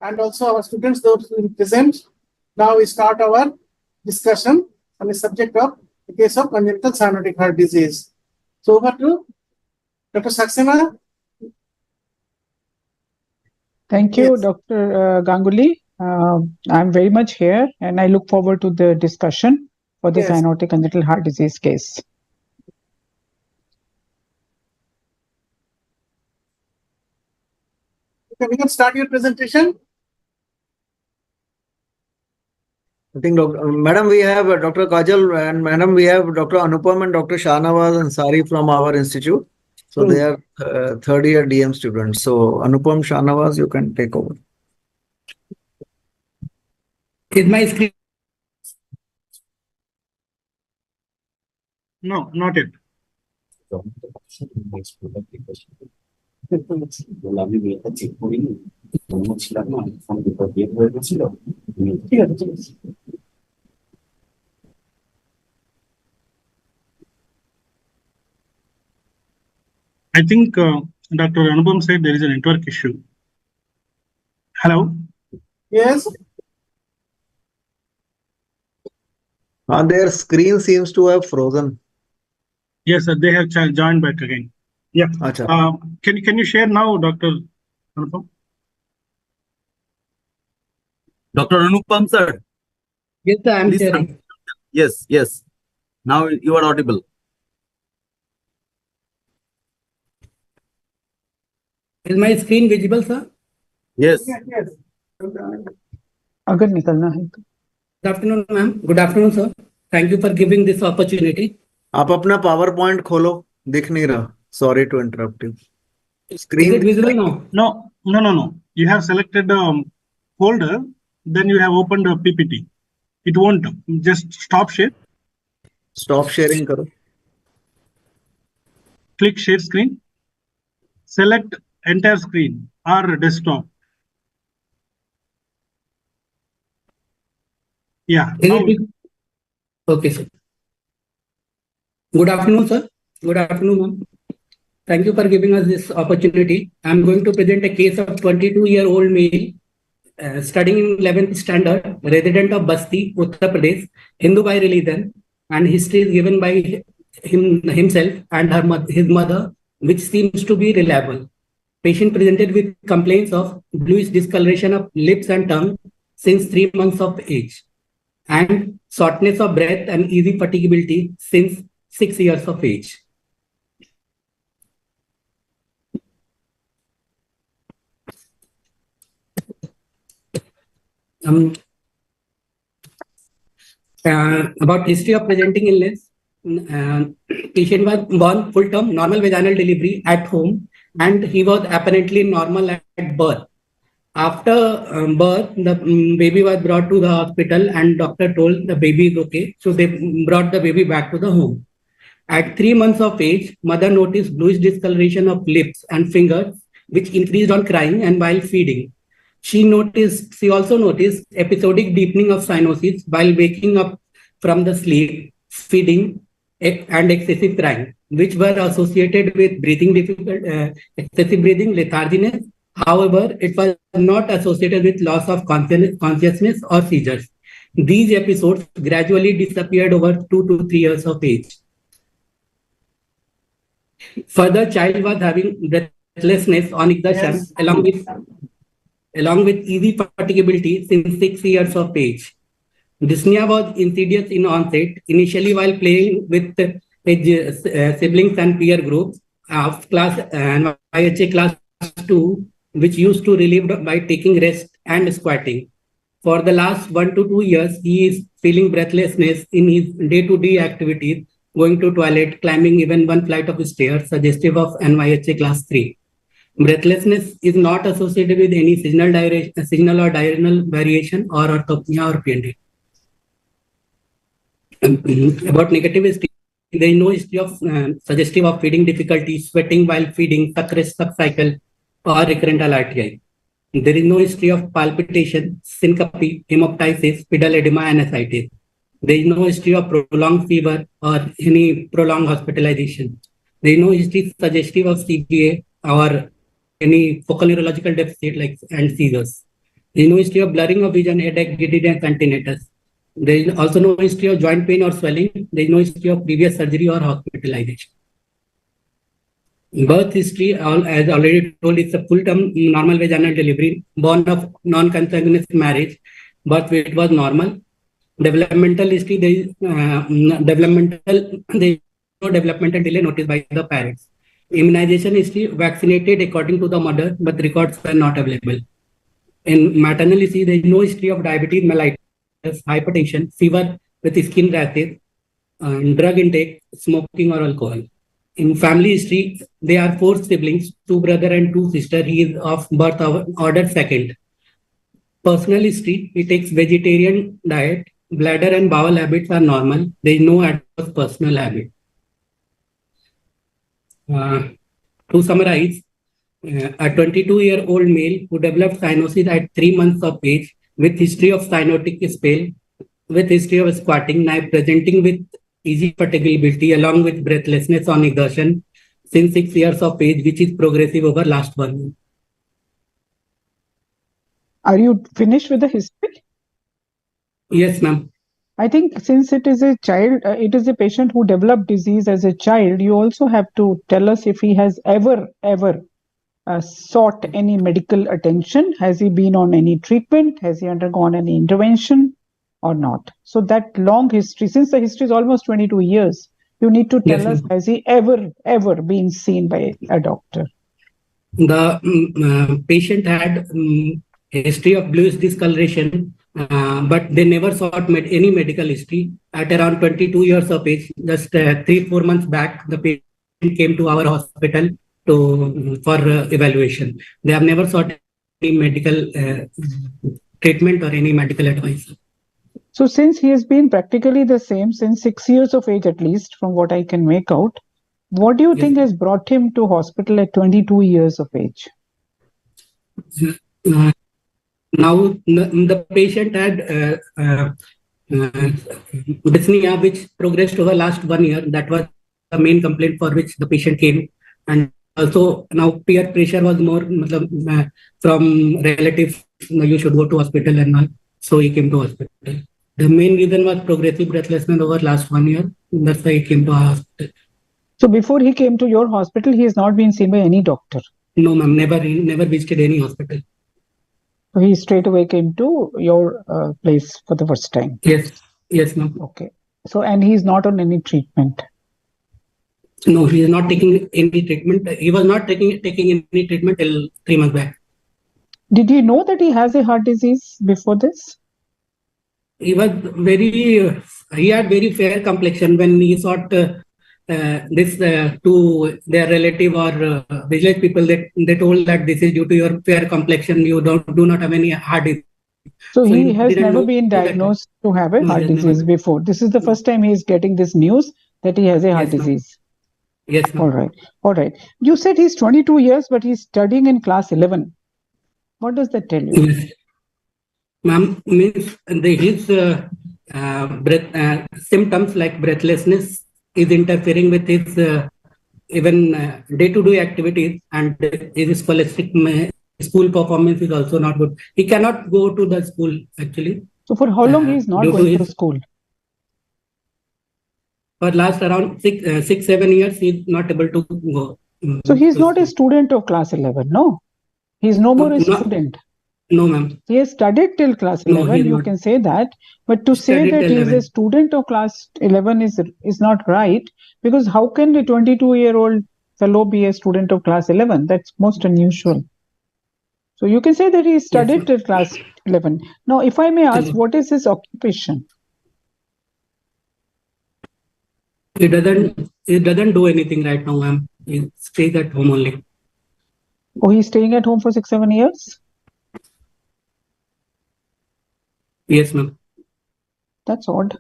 and also our students those who will present. Now we start our discussion on the subject of the case of congenital cyanotic heart disease. So over to Dr. Saxena. Thank you, Yes. Dr. Ganguly. I'm very much here and I look forward to the discussion for the Yes. cyanotic congenital heart disease case. Okay, we can start your presentation. I think, Madam, we have Dr. Kajal, and Madam, we have Dr. Anupam and Dr. Shahnawaz and Sari from our institute. So they are third year DM students. So Anupam, Shahnawaz, you can take over. Is my screen? No, not yet. I think Dr. Anupam said there is a network issue. Hello? Yes. Their screen seems to have frozen. Yes, sir, they have joined back again. Yeah. Acha. Can you share now, Dr. Anupam? Dr. Anupam, sir. Yes, sir, I'm Please sharing. Yes, yes. Now you are audible. Is my screen visible, sir? Yes. Yes. अगर निकलना है तो. Good afternoon, ma'am. Good afternoon, sir. Thank you for giving this opportunity. आप अपना PowerPoint खोलो, दिख नहीं रहा. Sorry to interrupt you. Is Screen. it visible now? No. You have selected a folder, then you have opened a PPT. It won't. Just stop share. Stop sharing करो. Click share screen. Select entire screen or desktop. Yeah. Is Now, it visible? Okay, sir. Good afternoon, sir. Good afternoon, ma'am. Thank you for giving us this opportunity. I'm going to present a case of 22-year-old male studying in 11th standard, resident of Basti, Uttar Pradesh, Hindu by religion, and history is given by himself and his mother, which seems to be reliable. Patient presented with complaints of bluish discoloration of lips and tongue since 3 months of age, and shortness of breath and easy fatigability since 6 years of age. About history of presenting illness, patient was born full-term normal vaginal delivery at home, and he was apparently normal at birth. After birth, the baby was brought to the hospital and doctor told the baby is okay. So they brought the baby back to the home. At 3 months of age, mother noticed bluish discoloration of lips and fingers, which increased on crying and while feeding. She also noticed episodic deepening of cyanosis while waking up from the sleep, feeding, and excessive crying, which were associated with breathing excessive breathing, letharginess. However, it was not associated with loss of consciousness or seizures. These episodes gradually disappeared over 2 to 3 years of age. Further, child was having breathlessness on exertion, Yes. along with easy fatigability since 6 years of age. Dyspnea was insidious in onset, initially while playing with his siblings and peer groups of NYHA class 2, which used to relieve by taking rest and squatting. For the last 1 to 2 years, he is feeling breathlessness in his day-to-day activities, going to toilet, climbing even 1 flight of stairs, suggestive of NYHA class 3. Breathlessness is not associated with any signal or diurnal variation or orthopnea or PND. About negative history, there is no history of suggestive of feeding difficulty, sweating while feeding, suck cycle, or recurrent LRTI. There is no history of palpitation, syncope, hemoptysis, pedal edema, and ascites. There is no history of prolonged fever or any prolonged hospitalization. There is no history suggestive of CBA or any focal neurological deficit and seizures. There is no history of blurring of vision, headache, giddiness, and tinnitus. There is also no history of joint pain or swelling. There is no history of previous surgery or hospitalization. Birth history, as already told, is a full-term normal vaginal delivery, born of non-consanguineous marriage. Birth weight was normal. Developmental history, there is no developmental delay noticed by the parents. Immunization history, vaccinated according to the mother, but records were not available. In maternal history, there is no history of diabetes, mellitus, hypertension, fever with skin rashes, drug intake, smoking or alcohol. In family history, there are 4 siblings, 2 brothers and 2 sisters. He is of birth order second. Personal history, he takes vegetarian diet. Bladder and bowel habits are normal. There is no adverse personal habit. To summarize, a 22-year-old male who developed cyanosis at 3 months of age with history of cyanotic spell, with history of squatting, now presenting with easy fatigability along with breathlessness on exertion since 6 years of age, which is progressive over last 1 year. Are you finished with the history? Yes, ma'am. I think since it is a child, it is a patient who developed disease as a child, you also have to tell us if he has ever sought any medical attention. Has he been on any treatment? Has he undergone any intervention or not? So that long history, since the history is almost 22 years, you need to tell Yes, us, ma'am. has he ever been seen by a doctor? The patient had history of bluish discoloration, but they never sought any medical history. At around 22 years of age, just 3-4 months back, the patient came to our hospital for evaluation. They have never sought any medical treatment or any medical advice. So since he has been practically the same since 6 years of age, at least from what I can make out, what do you Yes. think has brought him to hospital at 22 years of age? Now, the patient had dyspnea, which progressed over last 1 year. That was the main complaint for which the patient came. And also now peer pressure was more from relatives, you should go to hospital and all. So he came to hospital. The main reason was progressive breathlessness over last 1 year. That's why he came to our hospital. So before he came to your hospital, he has not been seen by any doctor. No, ma'am, never visited any hospital. So he straight away came to your place for the first time. Yes, ma'am. Okay. So, and he's not on any treatment. No, he is not taking any treatment. He was not taking any treatment till 3 months back. Did he know that he has a heart disease before this? He was he had very fair complexion. When he sought this to their relative or village people, they told that this is due to your fair complexion. You do not have any heart disease. So he he has didn't never know been that. diagnosed to have a No, heart he has never disease been. before. This is the first time he is getting this news that he has a heart Yes, ma'am. disease. Yes, ma'am. All right. All right. You said he's 22 years, but he's studying in class 11. What does that tell you? Yes. Ma'am, means his symptoms like breathlessness is interfering with his even day-to-day activities, and his scholastic school performance is also not good. He cannot go to the school actually. So for how long he is not due to going to his- school? For last around 6-7 years, he is not able to go. So he's to not a school. student of class 11, no? He's no more a No. student. No, ma'am. He has studied till class No, 11, he's you not. can say that. But to say Studied that till he is a 11. student of class 11 is not right, because how can a 22-year-old fellow be a student of class 11? That's most unusual. So you can say that he studied ma'am. till class 11. Now, if I may ask, Till- what is his occupation? He doesn't do anything right now, ma'am. He stays at home only. Oh, he's staying at home for 6-7 years? Yes, ma'am. That's odd.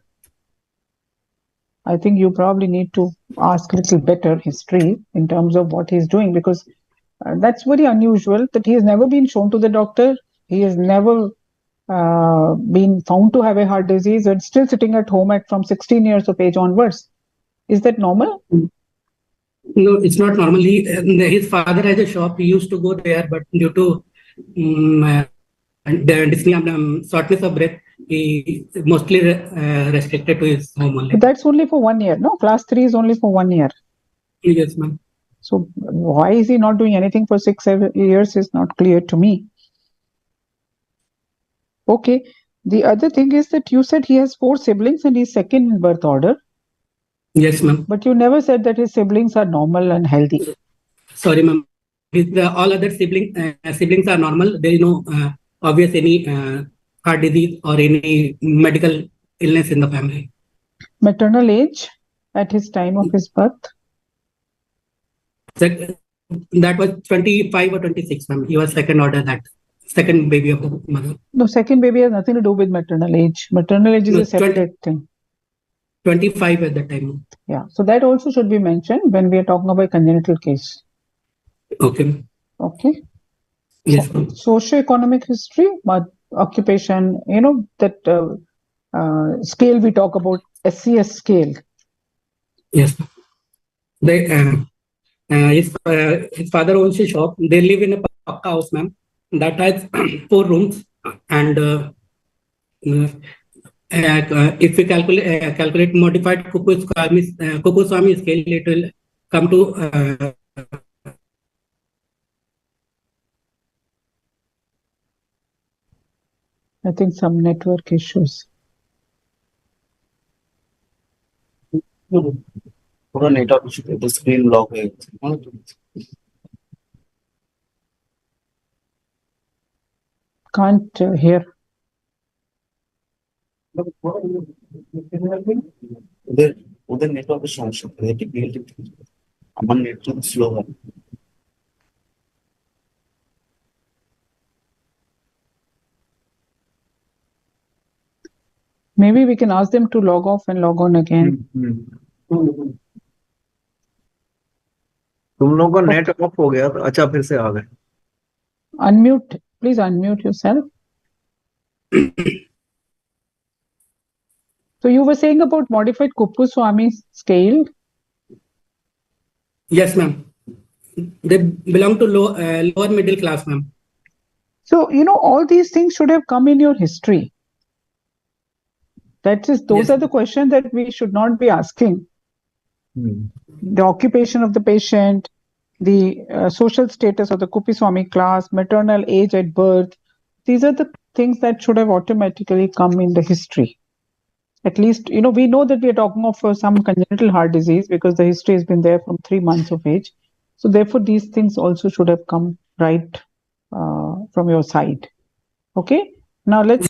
I think you probably need to ask a little better history in terms of what he's doing, because that's very unusual that he has never been shown to the doctor. He has never been found to have a heart disease and still sitting at home at from 16 years of age onwards. Is that normal? No, it's not normally. His father has a shop. He used to go there, but due to and the dyspnea, shortness of breath, he mostly restricted to his home only. But that's only for 1 year, no? Class 3 is only for 1 year. Yes, ma'am. So why is he not doing anything for 6-7 years is not clear to me. Okay. The other thing is that you said he has 4 siblings and he's second in birth order, Yes, ma'am. but you never said that his siblings are normal and healthy. Sorry, ma'am. All other siblings are normal. There is no obvious any heart disease or any medical illness in the family. Maternal age at his time of his birth? That was 25 or 26, ma'am. He was second order, that second baby of the mother. No, second baby has nothing to do with maternal age. Maternal age is No, a separate thing. 25 at that time. Yeah. So that also should be mentioned when we are talking about congenital case. Okay. Okay. Yes, ma'am. Socio-economic history, occupation, that scale we talk about, SCS scale. Yes. His father owns a shop. They live in a pakka house, ma'am. That has 4 rooms. And if we calculate modified Kukuswami scale, it will come to I think some network issues. पूरा network issue तो screen lock है Can't hear. उधर उधर network समस्या है typical আমার network slow হয় Maybe we can ask them to log off and log on again. तुम लोगों का नेट ऑफ हो गया तो अच्छा फिर से आ गए Unmute. Please unmute yourself. So you were saying about modified Kuppuswamy scale. yes, ma'am. They belong to lower middle class, ma'am. So, all these things should have come in your history. Those Yes. are the questions that we should not be asking. The occupation of the patient, the social status of the Kuppuswamy class, maternal age at birth. These are the things that should have automatically come in the history. At least, we know that we are talking of some congenital heart disease because the history has been there from 3 months of age. So therefore, these things also should have come right from your side. Okay. Now let's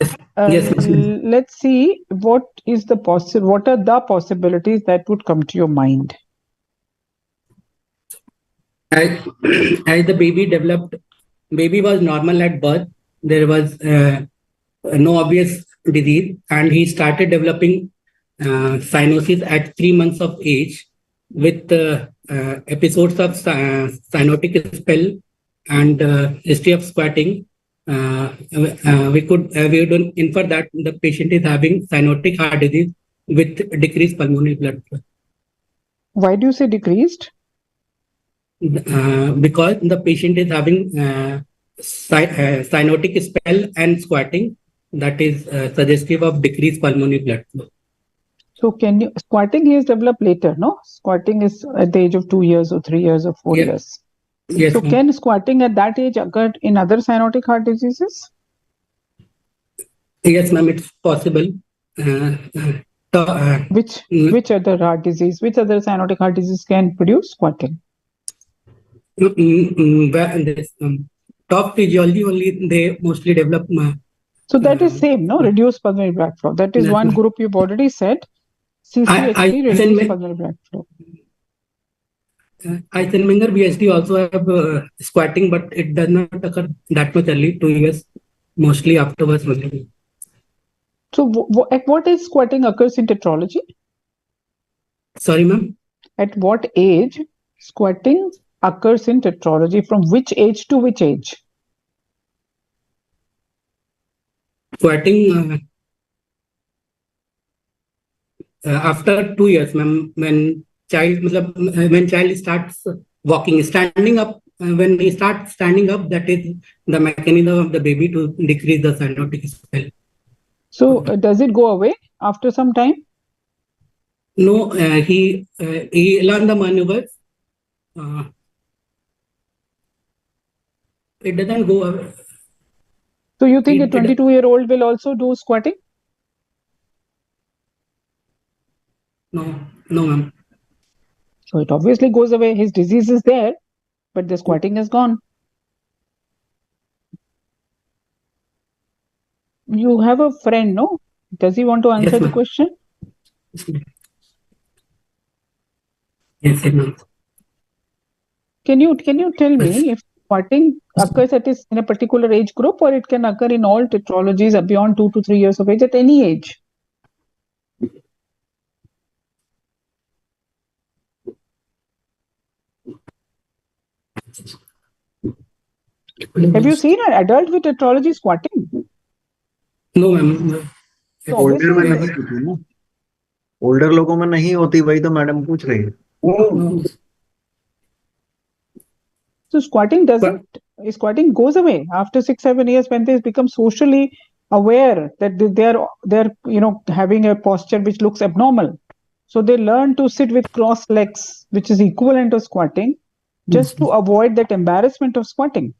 Yes, ma'am. let's see what are the possibilities that would come to your mind. As the baby was normal at birth. There was no obvious disease, and he started developing cyanosis at 3 months of age with episodes of cyanotic spell and history of squatting. We could infer that the patient is having cyanotic heart disease with decreased pulmonary blood flow. Why do you say decreased? Because the patient is having cyanotic spell and squatting, that is suggestive of decreased pulmonary blood flow. So squatting he has developed later, no? Squatting is at the age of 2 years or 3 years or 4 years. Yes, So ma'am. can squatting at that age occur in other cyanotic heart diseases? Yes, ma'am, it's possible. Which other heart disease, which other cyanotic heart disease can produce squatting? Top physiology only they mostly develop. So that is same, no? Reduced pulmonary blood flow. That is Yes, one ma'am. group you've already said. CCHP, reduced pulmonary blood flow. Eisenmenger BSD also have squatting, but it does not occur that much early, 2 years, mostly afterwards. So at what age squatting occurs in tetralogy? Sorry, ma'am. At what age squatting occurs in tetralogy? From which age to which age? Squatting after 2 years, ma'am, when child starts walking. Standing up when he starts standing up, that is the mechanism of the baby to decrease the cyanotic spell. So does it go away after some time? No, he learned the maneuvers. It doesn't go away. So you think a It- 22-year-old will also do squatting? No, no, ma'am. So it obviously goes away. His disease is there, but the squatting is gone. You have a friend, no? Does he want to answer Yes, the ma'am. question? Yes, ma'am. Can you tell me if squatting occurs in a particular age group, or it can occur in all tetralogies beyond 2 to 3 years of age at any age? Have you seen an adult with tetralogy squatting? No, ma'am. So older में obviously, नहीं होती ना, older लोगों में नहीं होती, वही तो मैडम पूछ रही है. No. so squatting goes away after 6-7 years when they become socially aware that they're having a posture which looks abnormal. So they learn to sit with crossed legs, which is equivalent to squatting, just to avoid that embarrassment of squatting.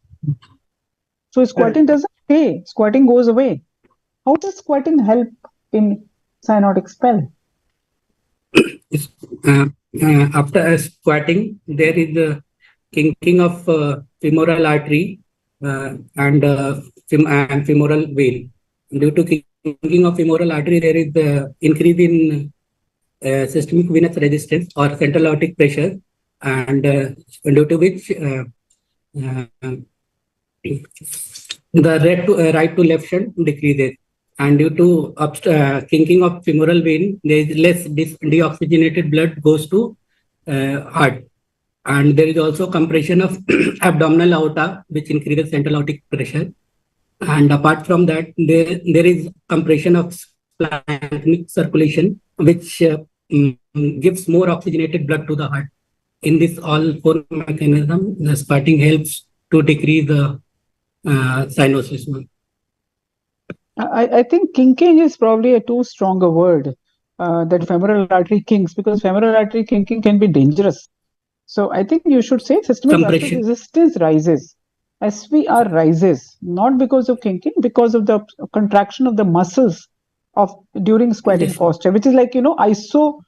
So squatting doesn't stay, squatting goes away. How does squatting help in cyanotic spell? After squatting, there is a kinking of femoral artery and femoral vein. Due to kinking of femoral artery, there is increase in systemic venous resistance or central aortic pressure, and due to which the right to left shunt decreases. And due to kinking of femoral vein, there is less deoxygenated blood goes to heart. And there is also compression of abdominal aorta, which increases central aortic pressure. And apart from that, there is compression of splanchnic circulation, which gives more oxygenated blood to the heart. In this all four mechanism, the squatting helps to decrease the cyanosis. I think kinking is probably a too strong a word, that femoral artery kinks, because femoral artery kinking can be dangerous. So I think you should say systemic vascular Compression. resistance rises. SVR rises, not because of kinking, because of the contraction of the muscles of during squatting Yes. posture, which is like, isometric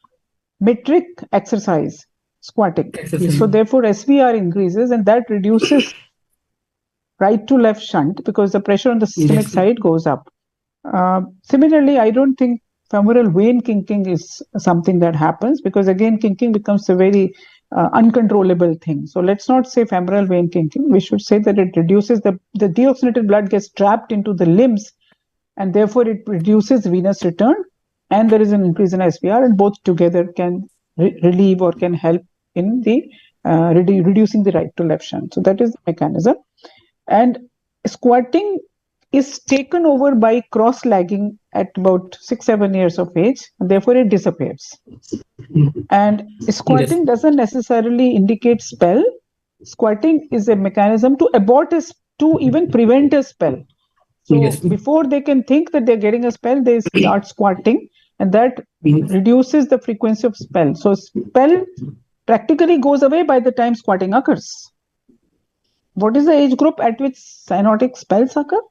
exercise, squatting. Exercise. So therefore SVR increases, and that reduces right to left shunt because the pressure on the systemic Yes. side goes up. Similarly, I don't think femoral vein kinking is something that happens, because again, kinking becomes a very uncontrollable thing. So let's not say femoral vein kinking. We should say that it reduces the deoxygenated blood gets trapped into the limbs, and therefore it reduces venous return, and there is an increase in SVR, and both together can relieve or can help in the reducing the right to left shunt. So that is the mechanism. And squatting is taken over by cross-legging at about 6-7 years of age, and therefore it disappears. And squatting doesn't necessarily indicate spell. Squatting is a mechanism to abort to even prevent a spell. So Yes. before they can think that they're getting a spell, they start squatting, and that reduces the frequency of spell. So spell practically goes away by the time squatting occurs. What is the age group at which cyanotic spells occur?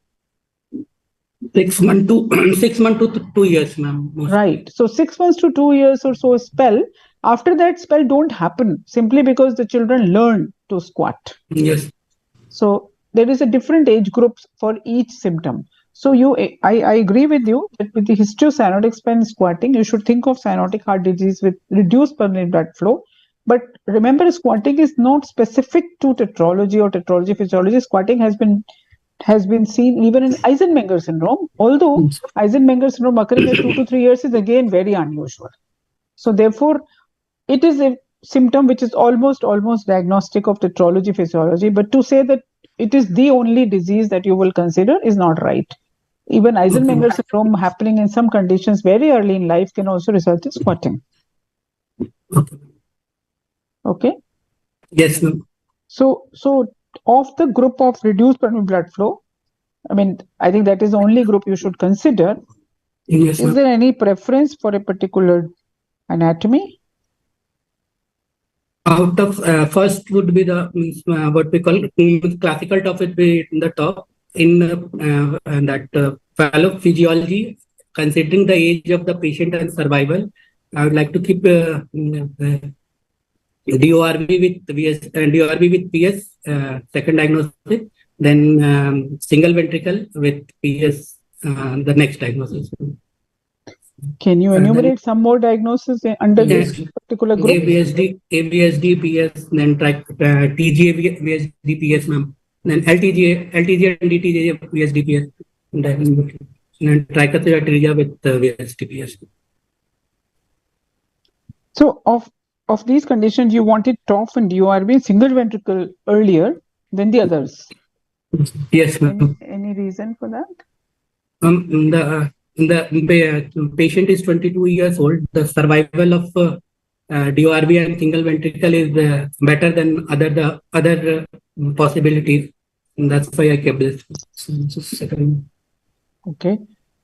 6 months to 6 months to 2 years, ma'am. Right. So 6 months to 2 years or so spell. After that, spell don't happen simply because the children learn to squat. Yes. So there is a different age groups for each symptom. So I agree with you that with the history of cyanotic spell and squatting, you should think of cyanotic heart disease with reduced pulmonary blood flow. But remember, squatting is not specific to tetralogy or tetralogy physiology. Squatting has been seen even in Eisenmenger syndrome, although Eisenmenger syndrome occurring at 2 to 3 years is again very unusual. So therefore, it is a symptom which is almost diagnostic of tetralogy physiology, but to say that it is the only disease that you will consider is not right. Even Eisenmenger syndrome happening in some conditions very early in life can also result in squatting. Okay? Yes, ma'am. So of the group of reduced peripheral blood flow, I mean, I think that is the only group you should consider. Yes, Is ma'am. there any preference for a particular anatomy? Out of first would be the what we call classical top would be in the top in that fellow physiology. Considering the age of the patient and survival, I would like to keep DORB with VS DORB with PS second diagnosis, then single ventricle with PS the next diagnosis. Can you And then- enumerate some more diagnoses under Yes. this particular group? ABSD, PS, then TGA, VSD, PS, ma'am. Then LTGA and DTGA, VSD, PS. And then tricuspid atresia with VSD, PS. So of these conditions, you wanted TOF and DORB and single ventricle earlier than the others. Yes, ma'am. Any reason for that? The patient is 22 years old. The survival of DORB and single ventricle is better than other possibilities. And that's why I kept this. Second. Okay.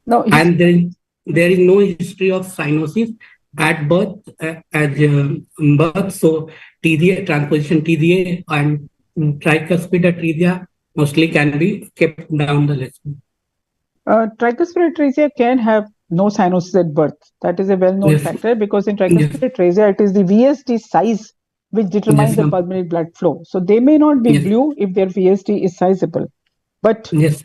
Now, And there is no history of cyanosis at birth birth. So TGA, transposition TGA and tricuspid atresia mostly can be kept down the list. tricuspid atresia can have no cyanosis at birth. That is a well-known Yes. factor because in tricuspid atresia, it is the VSD size which determines Yes, the ma'am. pulmonary blood flow. So they may not be Yes. blue if their VSD is sizable. But Yes.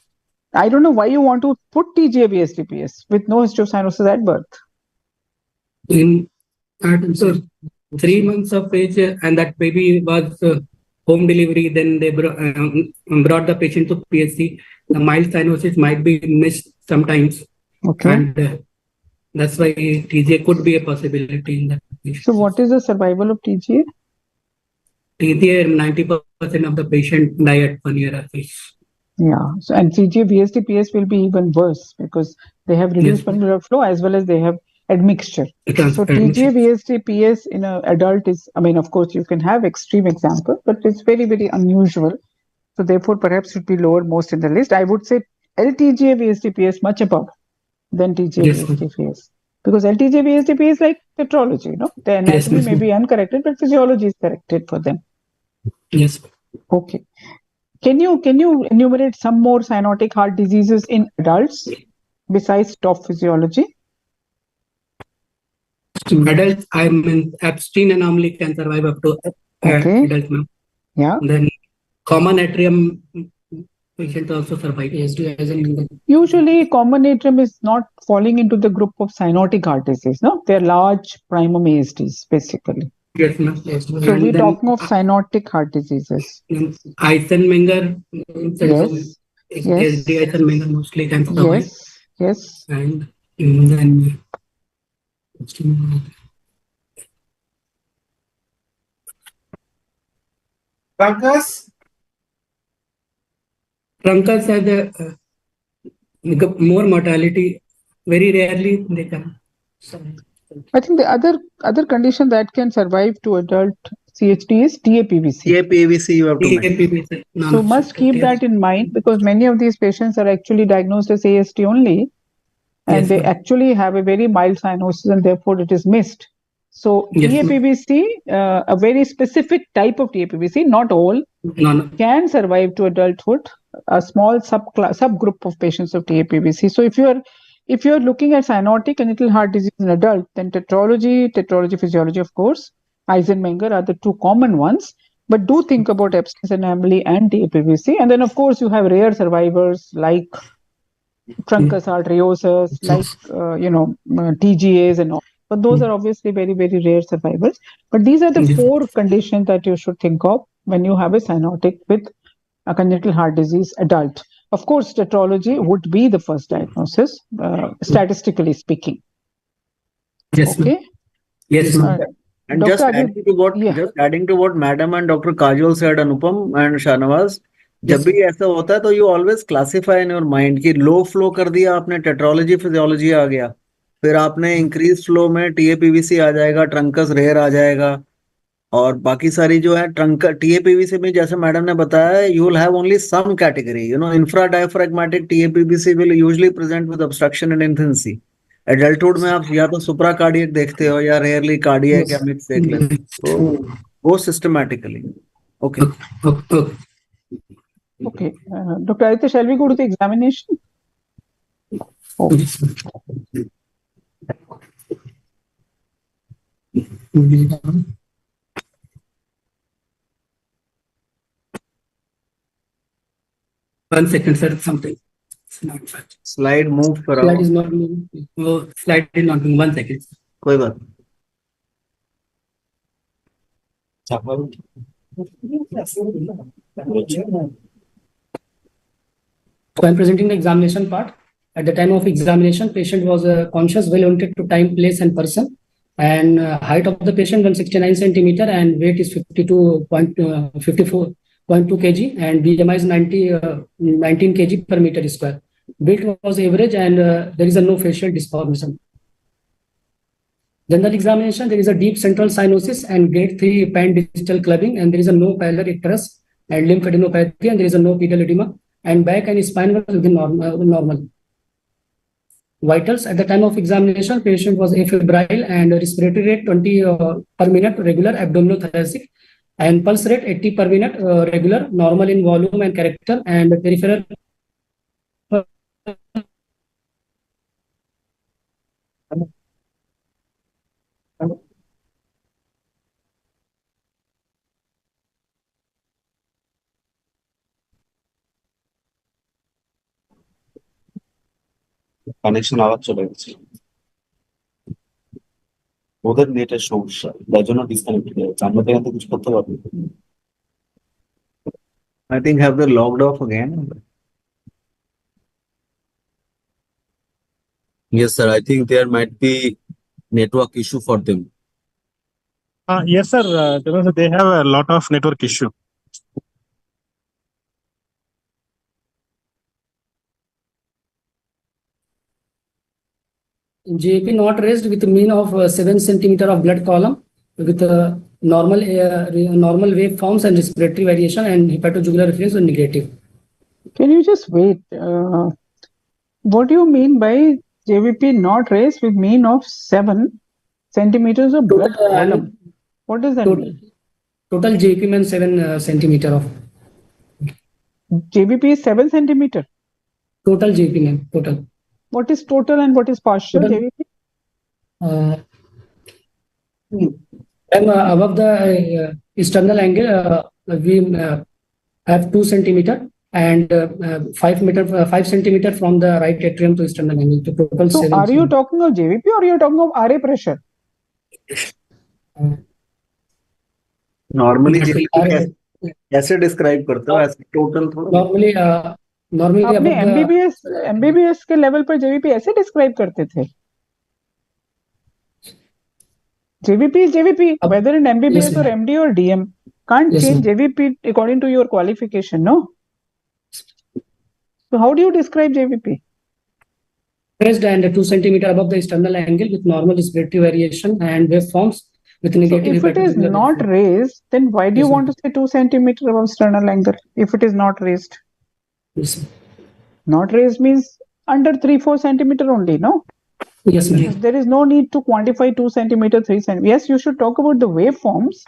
I don't know why you want to put TGA VSD PS with no history of cyanosis at birth. So 3 months of age, and that baby was home delivery. Then they brought the patient to PSC. The mild cyanosis might be missed sometimes, Okay. and that's why TGA could be a possibility in that patient. So what is the survival of TGA? TGA, 90% of the patient die at 1 year of age. Yeah. So and TGA VSD PS will be even worse because they have reduced Yes. pulmonary blood flow as well as they have admixture. So TGA VSD PS in an adult is, I mean, of course, you can have extreme example, but it's very, very unusual. So therefore, perhaps should be lower most in the list. I would say LTGA VSD PS much above than TGA Yes, VSD PS. Because LTGA VSD PS is like petrology, the anatomy yes, may be uncorrected, but physiology is corrected for them. Yes. Okay. Can you enumerate some more cyanotic heart diseases in adults besides top physiology? Adults, I mean, abstain anomaly can survive up to Okay. adult, ma'am. Yeah. Then common atrium patient also survive. Usually, common atrium is not falling into the group of cyanotic heart disease. No, they're large primum ASDs basically. Yes, ma'am. So we're talking of cyanotic heart diseases. Eisenmenger Yes. Yes. SD Eisenmenger mostly can survive. Yes. Yes. And then Truncus, truncus has a more mortality. Very rarely they can. I think the other condition that can survive to adult CHD is TAPVC. PAVC you have to mention. So must keep that in mind because many of these patients are actually diagnosed as ASD only, and Yes, they ma'am. actually have a very mild cyanosis, and therefore it is missed. So Yes, ma'am. TAPVC, a very specific type of TAPVC, not all, No. can survive to adulthood. A small subgroup of patients of TAPVC. So if you're looking at cyanotic congenital heart disease in adult, then tetralogy, physiology, of course, Eisenmenger are the two common ones. But do think about abstinence anomaly and TAPVC. And then, of course, you have rare survivors like truncus arteriosus, like, TGAs and all. But those are obviously very, very rare survivors. But these are the Yes. 4 conditions that you should think of when you have a cyanotic with a congenital heart disease adult. Of course, tetralogy would be the first diagnosis, statistically speaking. Yes, ma'am. Okay. Yes, ma'am. And Dr. just adding to what Madam and Dr. Kajol said, Anupam and Shahnawaz, जब भी ऐसा होता है तो you always classify in your mind कि low flow कर दिया आपने, tetralogy physiology आ गया, फिर आपने increased flow में TAPVC आ जाएगा, truncus rare आ जाएगा, और बाकी सारी जो है ट्रंक टीएपीवीसी में जैसे मैडम ने बताया you will have only some category infra diaphragmatic TAPVC will usually present with obstruction and infancy. Adulthood में आप या तो सुप्रा कार्डियक देखते हो या रेयरली कार्डियक या मिक्स देख लेते हो, तो वो systematically okay. Okay. Dr. Aditya, shall we go to the examination? Oh. One second, sir. Something. It's not fast. Slide move कराओ। Slide is not moving. Oh, slide is not moving. 1 second. कोई बात नहीं। So I'm presenting the examination part. At the time of examination, patient was conscious, well oriented to time, place, and person. And height of the patient 169 centimeter and weight is 54.2 kg and BMI is 19 kg per meter square. Weight was average and there is a no facial deformation. General examination, there is a deep central cyanosis and grade 3 pan-digital clubbing, and there is a no pallor icterus and lymphadenopathy, and there is a no pedal edema, and back and spine was within normal. Vitals, at the time of examination, patient was afebrile and respiratory rate 20 per minute, regular abdominothoracic, and pulse rate 80 per minute, regular, normal in volume and character, and peripheral connection আবার চলে গেছে, ওদের নেটের সমস্যা, তার জন্য disconnect হয়ে যাচ্ছে। আমরা তো এখান থেকে কিছু করতে পারবো না। I think have they logged off again? Yes, sir. I think there might be network issue for them. Yes, sir. They have a lot of network issue. JP not raised with mean of 7 centimeter of blood column with normal waveforms and respiratory variation and hepatojugular reflex are negative. Can you just wait? What do you mean by JVP not raised with mean of 7 centimeters of blood column? What does that mean? Total JP means 7 centimeter of. JVP is 7 centimeter. Total JP mean total. What is total and what is partial Total. JVP? Above the external angle, we have 2 centimeter and 5 centimeter from the right atrium to external angle. To total So 7. are you talking of JVP or you are talking of RA pressure? Normally कैसे describe करते हो ऐसे total थोड़ा? Normally आपने above MBBS के level पर JVP ऐसे describe करते थे? JVP is JVP, whether in MBBS Yes, or MD or DM. Can't Yes, change ma'am. JVP according to your qualification, no? So how do you describe JVP? raised and 2 centimeter above the external angle with normal respiratory variation and waveforms with So negative if it is hepatojugular not reflex. raised, then why do you Yes, want to say 2 centimeter above sternal angle if it is not raised? Yes, sir. Not raised means under 3-4 centimeter only, no? Yes, ma'am. There is no need to quantify 2 centimeter, 3 centimeter. Yes, you should talk about the waveforms,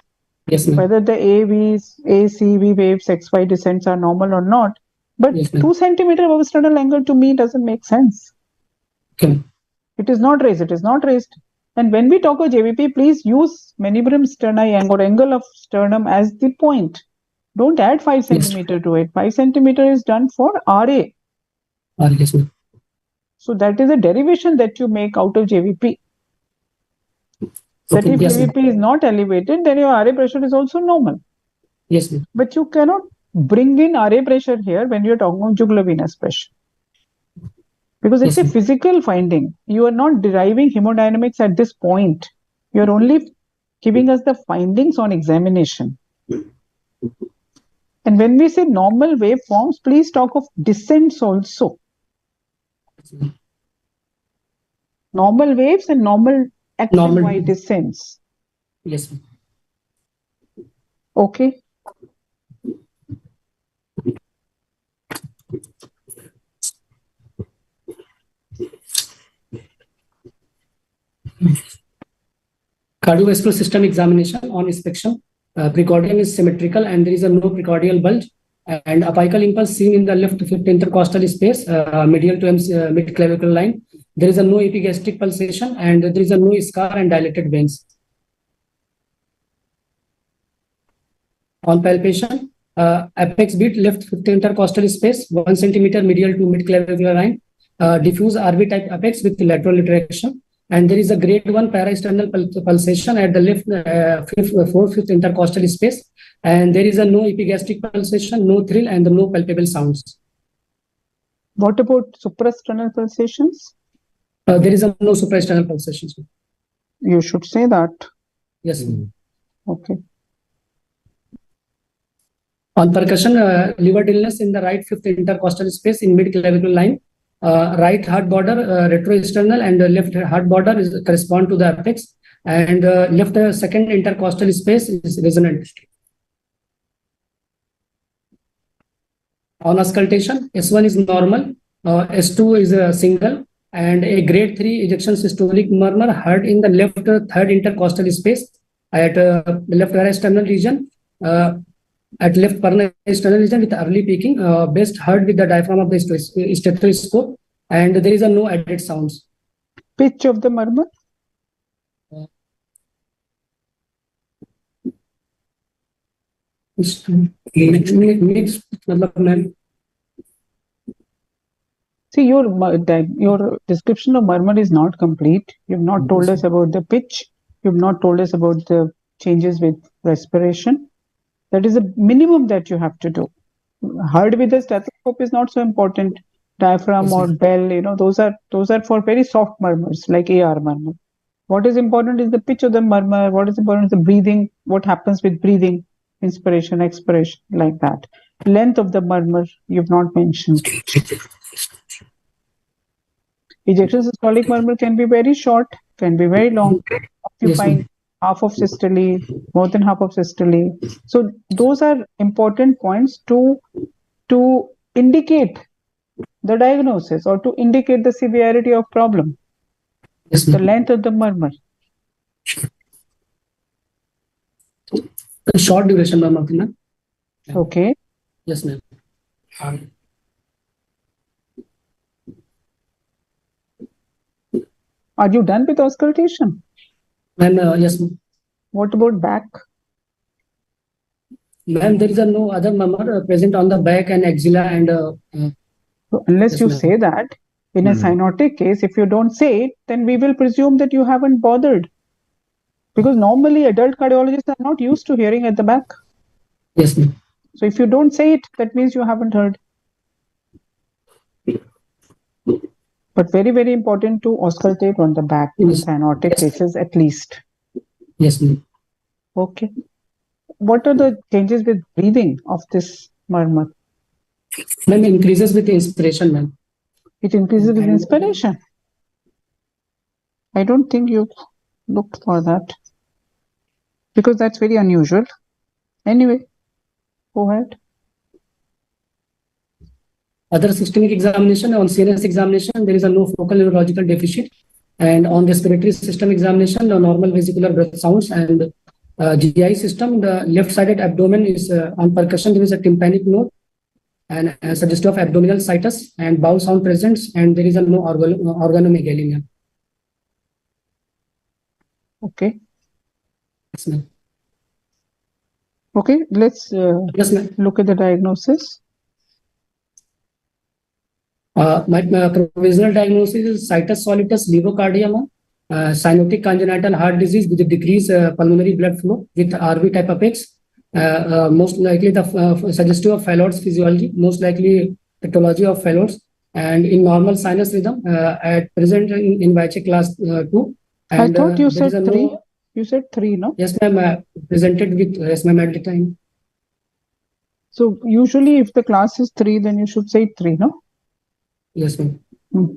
Yes, ma'am. whether the AVs, ACV waves, XY descents are normal or not. But Yes, ma'am. 2 centimeter above sternal angle to me doesn't make sense. Okay. It is not raised. It is not raised. And when we talk of JVP, please use manubrium sterni or angle of sternum as the point. Don't add 5 centimeter to it. 5 centimeter is done for RA. Yes, ma'am. So that is a derivation that you make out of JVP. That Okay, if yes, ma'am. JVP is not elevated, then your RA pressure is also normal. Yes, ma'am. But you cannot bring in RA pressure here when you're talking of jugular venous pressure. Because it's Yes, a ma'am. physical finding. You are not deriving hemodynamics at this point. You're only giving us the findings on examination. And when we say normal waveforms, please talk of descents also. Normal waves and normal X and Normal Y waves. descents. Yes, ma'am. Okay. Cardiovascular system examination on inspection. Precordium is symmetrical and there is a no precordial bulge, and apical impulse seen in the left fifth intercostal space, medial to mid-clavicle line. There is a no epigastric pulsation and there is a no scar and dilated veins. On palpation, apex beat left fifth intercostal space, 1 centimeter medial to mid-clavicular line, diffuse RV type apex with lateral retraction. And there is a grade 1 para-external pulsation at the left fourth intercostal space. And there is a no epigastric pulsation, no thrill, and no palpable sounds. What about supraesternal pulsations? There is a no supraesternal pulsations. You should say that. Yes. Okay. On percussion, liver illness in the right fifth intercostal space in mid-clavicular line. Right heart border retroexternal and left heart border is correspond to the apex, and left second intercostal space is resonant. On auscultation, S1 is normal, S2 is a single, and a grade 3 ejection systolic murmur heard in the left third intercostal space at left external region. At left external region with early peaking, best heard with the diaphragm of the stethoscope, and there is a no added sounds. Pitch of the murmur? See, your description of murmur is not complete. You've not told us about the pitch. You've not told us about the changes with respiration. That is the minimum that you have to do. Heard with the stethoscope is not so important. Diaphragm or bell, those are for very soft murmurs like AR murmur. What is important is the pitch of the murmur. What is important is the breathing. What happens with breathing, inspiration, expiration, like that. Length of the murmur you've not mentioned. Ejection systolic murmur can be very short, can be very long, occupying half of systole, more than half of systole. So those are important points to indicate the diagnosis or to indicate the severity of problem. Yes, the length of the murmur. Short duration murmur. Okay. Yes, ma'am. Are you done with auscultation? Yes, ma'am. What about back? Ma'am, there is no other murmur present on the back and axilla and. So unless yes, you ma'am. say that, in a cyanotic case, if you don't say it, then we will presume that you haven't bothered. Because normally adult cardiologists are not used to hearing at the back. Yes, ma'am. So if you don't say it, that means you haven't heard. But very, very important to auscultate on the back in cyanotic cases at least. Yes, ma'am. Okay. What are the changes with breathing of this murmur? Ma'am, increases with inspiration, ma'am. It increases with inspiration. I don't think you've looked for that. Because that's very unusual. Anyway, go ahead. Other systemic examination, on CNS examination, there is a no focal neurological deficit. And on respiratory system examination, the normal vesicular breath sounds, and GI system, the left-sided abdomen is on percussion, there is a tympanic note and suggestive of abdominal situs and bowel sound presence, and there is a no organomegaly. Okay. Yes, ma'am. Okay, let's Yes, ma'am. look at the diagnosis. My provisional diagnosis is situs solitus levocardium, cyanotic congenital heart disease with a decreased pulmonary blood flow with RV type apex. Most likely the suggestive of Fallot's physiology, most likely pathology of Fallot's, and in normal sinus rhythm at present in Weiche class 2. And, I thought you there is said a 3. no- You said 3, no? Yes, ma'am. Presented with yes, ma'am, at the time. So usually if the class is 3, then you should say 3, no? Yes, ma'am. Hmm.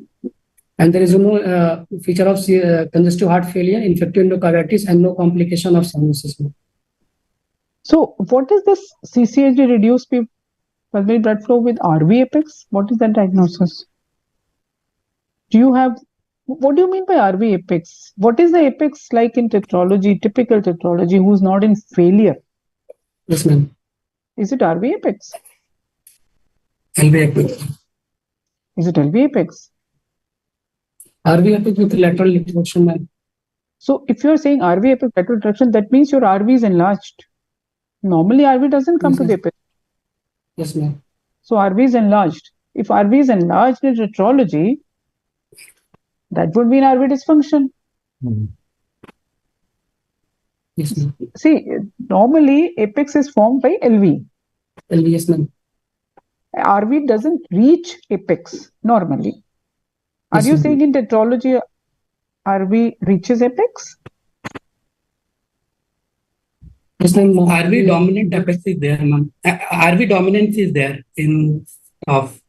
And there is no feature of congestive heart failure, infective endocarditis, and no complication of cyanosis. So what is this CCHD reduced pulmonary blood flow with RV apex? What is that diagnosis? Do you have, what do you mean by RV apex? What is the apex like in tetralogy, typical tetralogy, who's not in failure? Yes, ma'am. Is it RV apex? LV apex. Is it LV apex? RV apex with lateral retraction, ma'am. So if you're saying RV apex lateral retraction, that means your RV is enlarged. Normally RV doesn't come Yes, to the ma'am. apex. Yes, ma'am. So RV is enlarged. If RV is enlarged in tetralogy, that would mean RV dysfunction. Yes, ma'am. See, normally apex is formed by LV. LV, yes, ma'am. RV doesn't reach apex normally. Are Yes, you ma'am. saying in tetralogy RV reaches apex? Yes, ma'am. RV dominant apex is there, ma'am. RV dominance is there in of.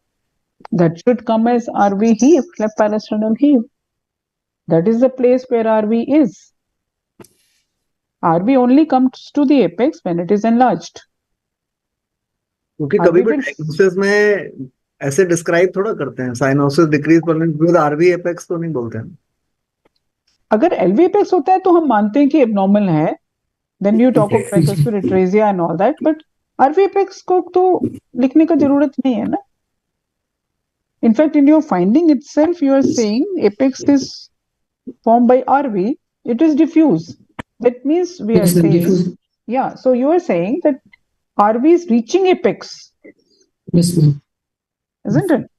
That should come as RV heave, left parasternal heave. That is the place where RV is. RV only comes to the apex when it is enlarged. क्योंकि कभी भी RV will diagnosis में ऐसे describe थोड़ा करते हैं cyanosis decrease with RV apex तो नहीं बोलते हैं अगर एलवी एपेक्स होता है तो हम मानते हैं कि एबनॉर्मल है, then you talk of tricuspid atresia and all that, but RV apex को तो लिखने का जरूरत नहीं है ना. In fact, in your finding itself, you are saying apex is formed by RV, it is diffuse. That means we are Yes, ma'am. saying, Diffuse. yeah, so you are saying that RV is reaching apex, Yes, ma'am. isn't it?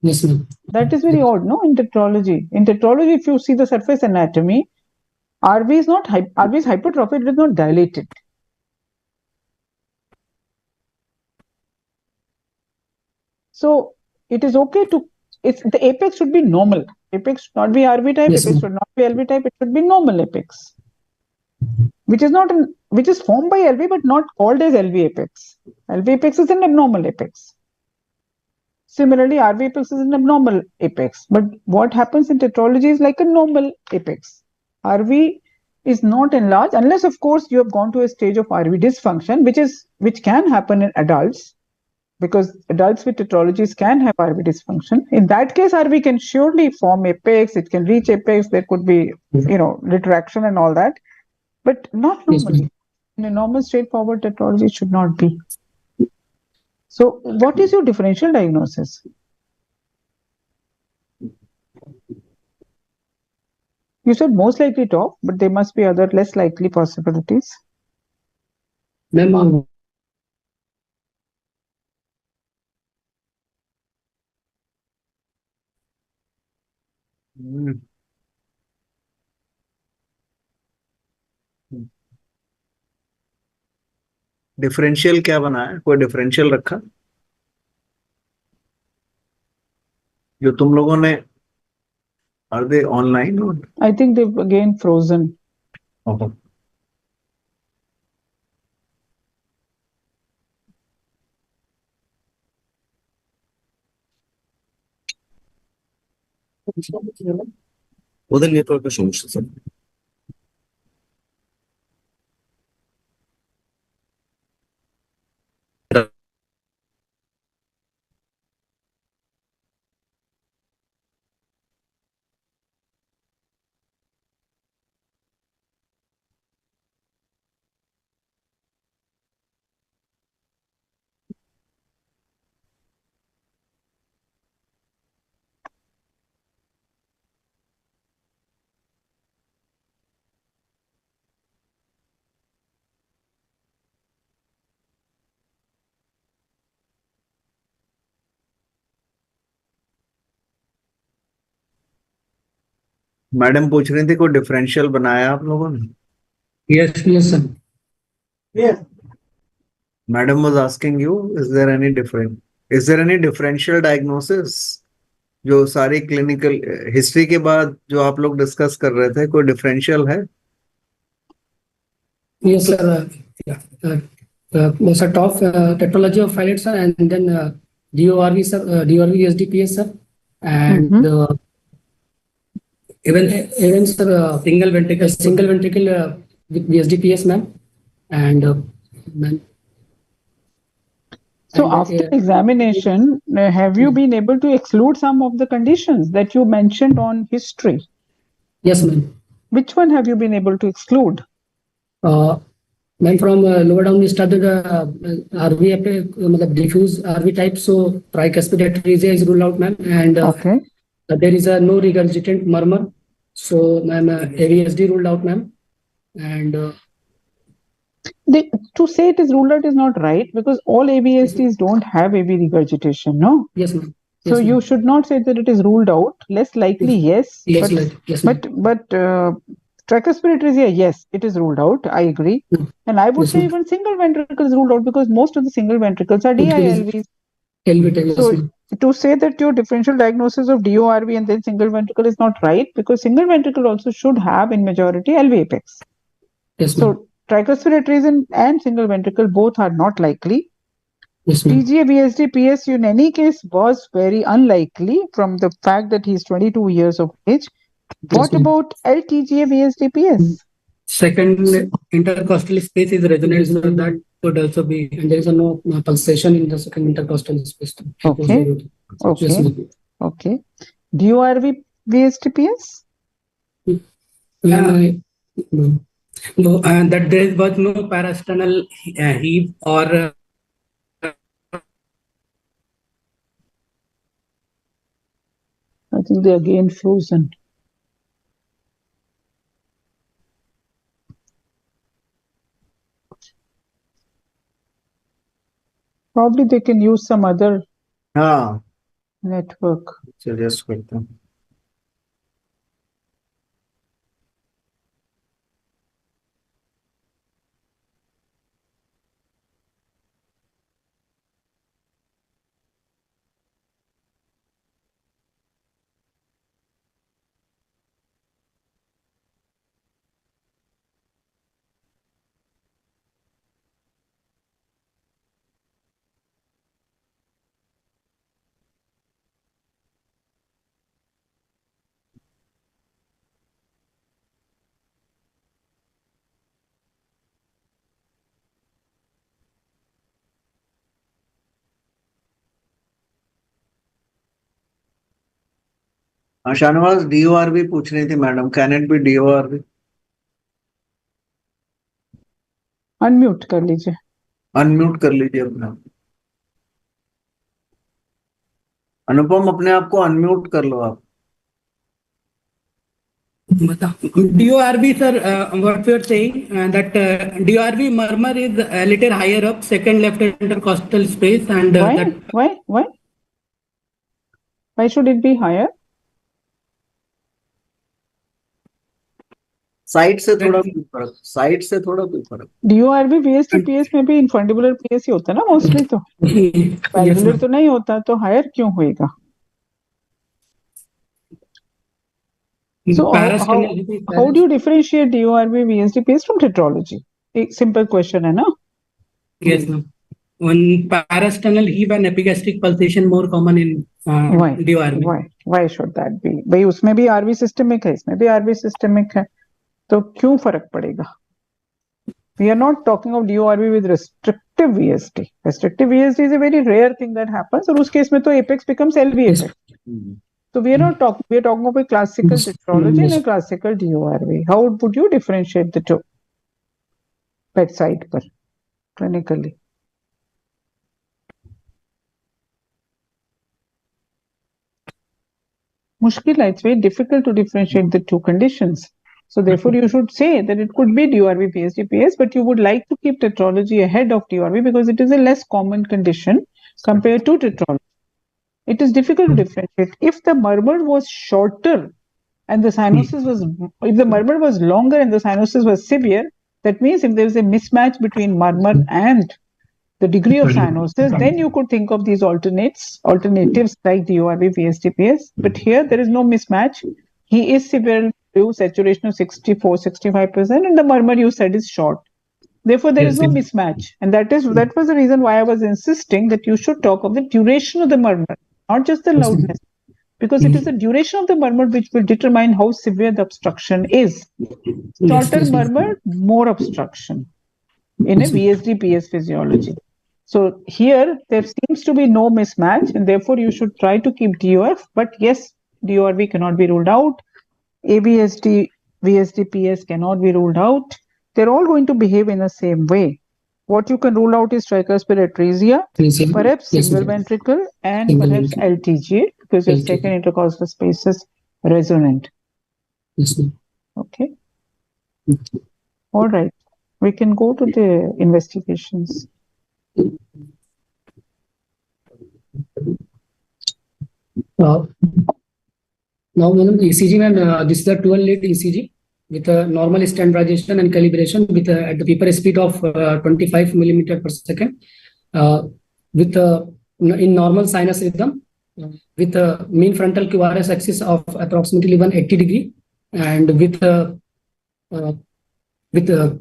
Yes, ma'am. That is very odd, no, in tetralogy. In tetralogy, if you see the surface anatomy, RV is not RV is hypertrophic, it is not dilated. So it is okay to, it's the apex should be normal. Apex should not be RV type, Yes, apex ma'am. should not be LV type, it should be normal apex. Which is not which is formed by LV but not called as LV apex. LV apex is an abnormal apex. Similarly, RV apex is an abnormal apex. But what happens in tetralogy is like a normal apex. RV is not enlarged unless, of course, you have gone to a stage of RV dysfunction, which can happen in adults, because adults with tetralogies can have RV dysfunction. In that case, RV can surely form apex, it can reach apex, there could be, retraction and all that, but not Yes, normally. ma'am. In a normal straightforward tetralogy, it should not be. So what is your differential diagnosis? You said most likely top, but there must be other less likely possibilities. Ma'am, differential क्या बना है कोई differential रखा जो तुम लोगों ने are they online I think they've again frozen. ওদের নেটওয়ার্কের সমস্যা স্যার मैडम पूछ रही थी कोई डिफरेंशियल बनाया आप लोगों ने yes, yes, sir. Yes. Madam was asking you is there any differential diagnosis जो सारी क्लिनिकल हिस्ट्री के बाद जो आप लोग डिस्कस कर रहे थे कोई डिफरेंशियल है Yes, sir. Sir, top tetralogy of filates, sir, and then DORV, sir, DORV SDPS, sir, and even sir, single ventricle with SDPS, ma'am, And ma'am, So and, after examination, have you been able to exclude some of the conditions that you mentioned on history? yes, ma'am. Which one have you been able to exclude? Ma'am, from lower down we started RV diffuse RV type. So tricuspid atresia is ruled out, ma'am, and Okay. there is a no regurgitant murmur. So, ma'am, AVSD ruled out, ma'am, and To say it is ruled out is not right because all AVSTs don't have AV regurgitation, no? yes, ma'am. So Yes, you ma'am. should not say that it is ruled out. Less likely, yes. Yes, but ma'am. Yes, ma'am. tricuspid atresia, yes, it is ruled out. I agree. Mm. And I would Yes, say ma'am. even single ventricle is ruled out because most of the single ventricles are DILVs. LV, yes, So ma'am. to say that your differential diagnosis of DORV and then single ventricle is not right because single ventricle also should have in majority LV apex. Yes, ma'am. So tricuspid atresia and single ventricle both are not likely. Yes, ma'am. TGA VSD PSU in any case was very unlikely from the fact that he's 22 years of age. What ma'am. about LTGA VSD PS? Second intercostal space is resonant, so that could also be, and there is no pulsation in the second intercostal space. Okay. Yes, Okay. ma'am. Okay. DORV VSD PS? No, and that there was no parasternal heave or I think they again frozen. Probably they can use some other हाँ network. Suggest करता हूँ हाँ Shahnawaz DORV पूछ रही थी madam can it be DORV unmute कर लीजिए unmute कर लीजिए अपना अनुपम अपने आप को अनम्यूट कर लो आप DORV, sir, what we are saying that DORV murmur is a little higher up, second left intercostal space, and why should it be higher? Side से थोड़ा भी फर्क साइड से थोड़ा भी फर्क DORV VSD PS में भी इनफंडिबुलर PS ही होता है ना मोस्टली तो valvular तो नहीं होता तो हायर क्यों होएगा? So how do you differentiate DORV VSD PS from tetralogy? एक simple question है ना? Yes, ma'am. One parasternal heave and epigastric pulsation more common in DORV. Why should that be? भाई उसमें भी RV systemic है इसमें भी RV systemic है तो क्यों फर्क पड़ेगा? We are not talking of DORV with restrictive VSD. Restrictive VSD is a very rare thing that happens और उस केस में तो apex becomes LV apex. So we are not talking. We are talking about a classical tetralogy and a classical DORV. How would you differentiate the two? Bedside पर clinically. मुश्किल है. It's very difficult to differentiate the two conditions. So therefore, you should say that it could be DORV PSD PS, but you would like to keep tetralogy ahead of DORV because it is a less common condition compared to tetralogy. It is difficult to differentiate. If the murmur was shorter and the cyanosis was, if the murmur was longer and the cyanosis was severe, that means if there is a mismatch between murmur and the degree of cyanosis, then you could think of these alternatives like DORV, VSDPS. But here there is no mismatch. He is severe to saturation of 64-65%, and the murmur you said is short. Therefore, there is no mismatch, and that was the reason why I was insisting that you should talk of the duration of the murmur, not just the loudness, because it is the duration of the murmur which will determine how severe the obstruction is. Shorter murmur, more obstruction. in a Yes, ma'am. VSD-PS physiology. So here there seems to be no mismatch, and therefore you should try to keep DOF. But yes, DORV cannot be ruled out. ABSD, VSD-PS cannot be ruled out. They're all going to behave in the same way. What you can rule out is tricuspid atresia, perhaps Yes, single ma'am. ventricle, and Single perhaps ventricle. LTG because you've LTG. taken intercostal spaces resonant. Yes, ma'am. Okay. All right. We can go to the investigations. Uh, Now, madam, ECG, ma'am, this is a 12-lead ECG with a normal standardization and calibration with at the paper speed of 25 millimeter per second, with in normal sinus rhythm, with a mean frontal QRS axis of approximately 180 degree, and with with a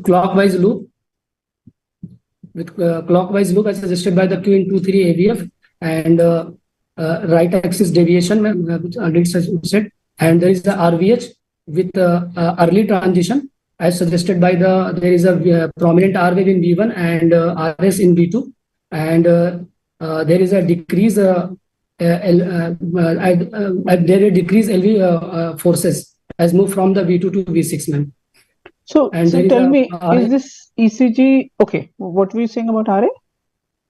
clockwise loop, as suggested by the Q in 2-3 AVF, and right axis deviation, which already said, and there is the RVH with early transition as suggested by there is a prominent R wave in V1 and RS in V2, and there is a decrease there is decrease LV forces as move from the V2 to V6, ma'am. So, And there is tell a me, RA. is this ECG okay? What were you saying about RA?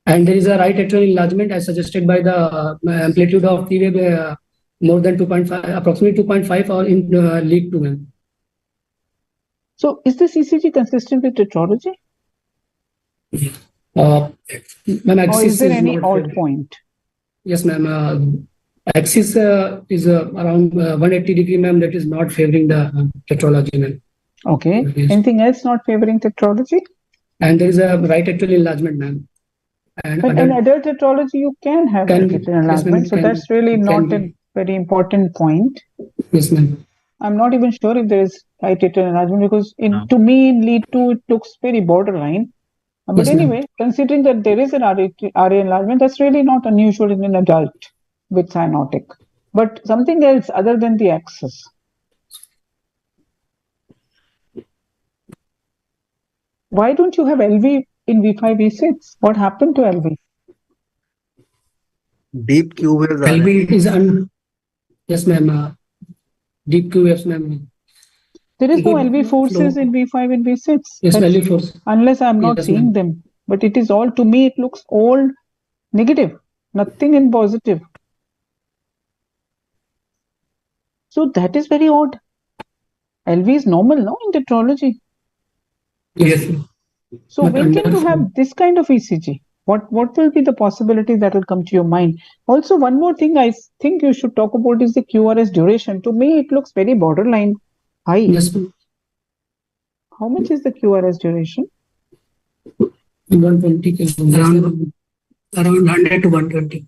And there is a right atrial enlargement as suggested by the amplitude of P wave more than 2.5, approximately 2.5 or in lead 2, ma'am. So, is this ECG consistent with tetralogy? Ma'am, Or axis is there any not odd favored. point? Yes, ma'am. Axis is around 180 degree, ma'am. That is not favoring the tetralogy, ma'am. Okay. Yes. Anything else not favoring tetralogy? And there is a right atrial enlargement, ma'am. And But in adult tetralogy, you can have Can- right atrial yes, enlargement. ma'am, So, can- that's really can not be. a very important point. Yes, ma'am. I'm not even sure if there is right atrial enlargement because No. to me in lead 2 it looks very borderline. But Yes, ma'am. anyway, considering that there is an RA enlargement, that's really not unusual in an adult with cyanotic. But something else other than the axis. Why don't you have LV in V5, V6? What happened to LV? Deep Q waves are LB is yes, ma'am. Deep Q, yes, ma'am. There is no Good LV forces flow. in V5 and V6. Yes, That's- LV force. unless I'm not Yes, seeing ma'am. them. But it is all, to me, it looks all negative, nothing in positive. So that is very odd. LV is normal, no, in tetralogy. Yes. So But when can you under- have this kind of ECG? What will be the possibilities that will come to your mind? Also, one more thing I think you should talk about is the QRS duration. To me, it looks very borderline high. Yes, ma'am. How much is the QRS duration? 120 around 100 to 120.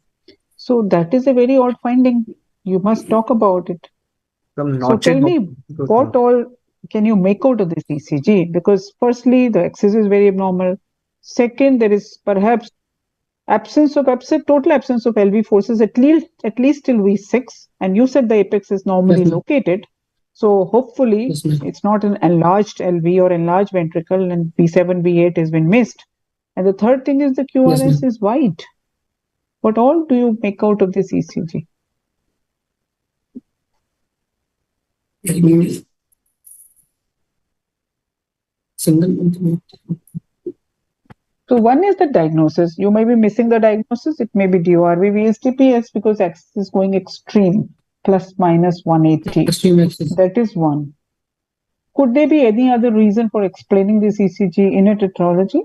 So that is a very odd finding. You must talk about it. some So tell notching. me, what all can you make out of this ECG? Because firstly, the axis is very abnormal. Second, there is perhaps total absence of LV forces at least till V6. And you said the apex is normally Yes, ma'am. located. So hopefully Yes, ma'am. it's not an enlarged LV or enlarged ventricle and V7, V8 has been missed. And the third thing is the QRS Yes, ma'am. is wide. What all do you make out of this ECG? Single. So one is the diagnosis. You may be missing the diagnosis. It may be DORV, VSTPS because axis is going extreme, plus minus 180. Extreme axis. That is one. Could there be any other reason for explaining this ECG in a tetralogy?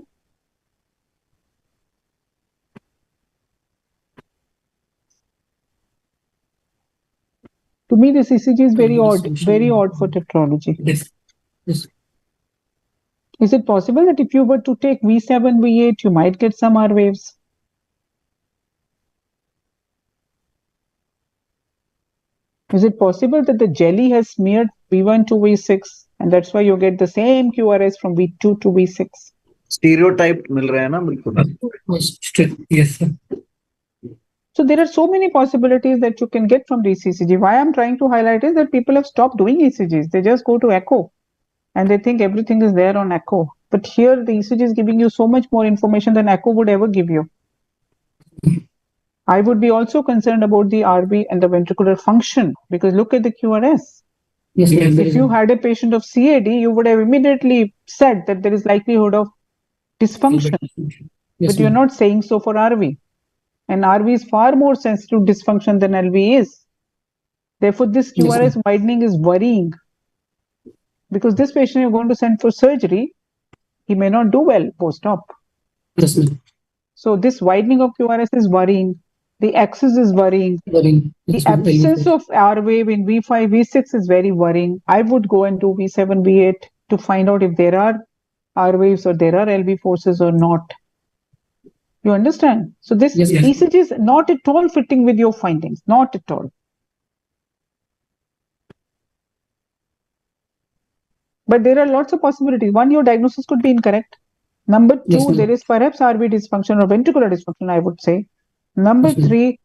To me, this ECG is very odd for tetralogy. Yes. Yes. Is it possible that if you were to take V7, V8, you might get some R waves? Is it possible that the jelly has smeared V1 to V6 and that's why you get the same QRS from V2 to V6? Stereotype मिल रहा है ना बिल्कुल. Yes, sir. So there are so many possibilities that you can get from the ECG. Why I'm trying to highlight is that people have stopped doing ECGs. They just go to echo. and they think everything is there on echo. But here the ECG is giving you so much more information than echo would ever give you. I would be also concerned about the RV and the ventricular function, because look at the QRS. Yes, ma'am. If you had a patient of CAD, you would have immediately said that there is likelihood of dysfunction, Yes, but you're ma'am. not saying so for RV. And RV is far more sensitive to dysfunction than LV is. Therefore, this Yes, QRS widening is worrying, because this patient you're going to send for surgery, he may not do well post-op. Yes, ma'am. So this widening of QRS is worrying. The axis is worrying. Worrying. The Yes, ma'am. absence of R wave in V5, V6 is very worrying. I would go and do V7, V8 to find out if there are R waves or there are LV forces or not. You understand? So this Yes, yes. ECG is not at all fitting with your findings, not at all. But there are lots of possibilities. One, your diagnosis could be incorrect. Number two, Yes, ma'am. there is perhaps RV dysfunction or ventricular dysfunction, I would say. Number Yes, ma'am. three,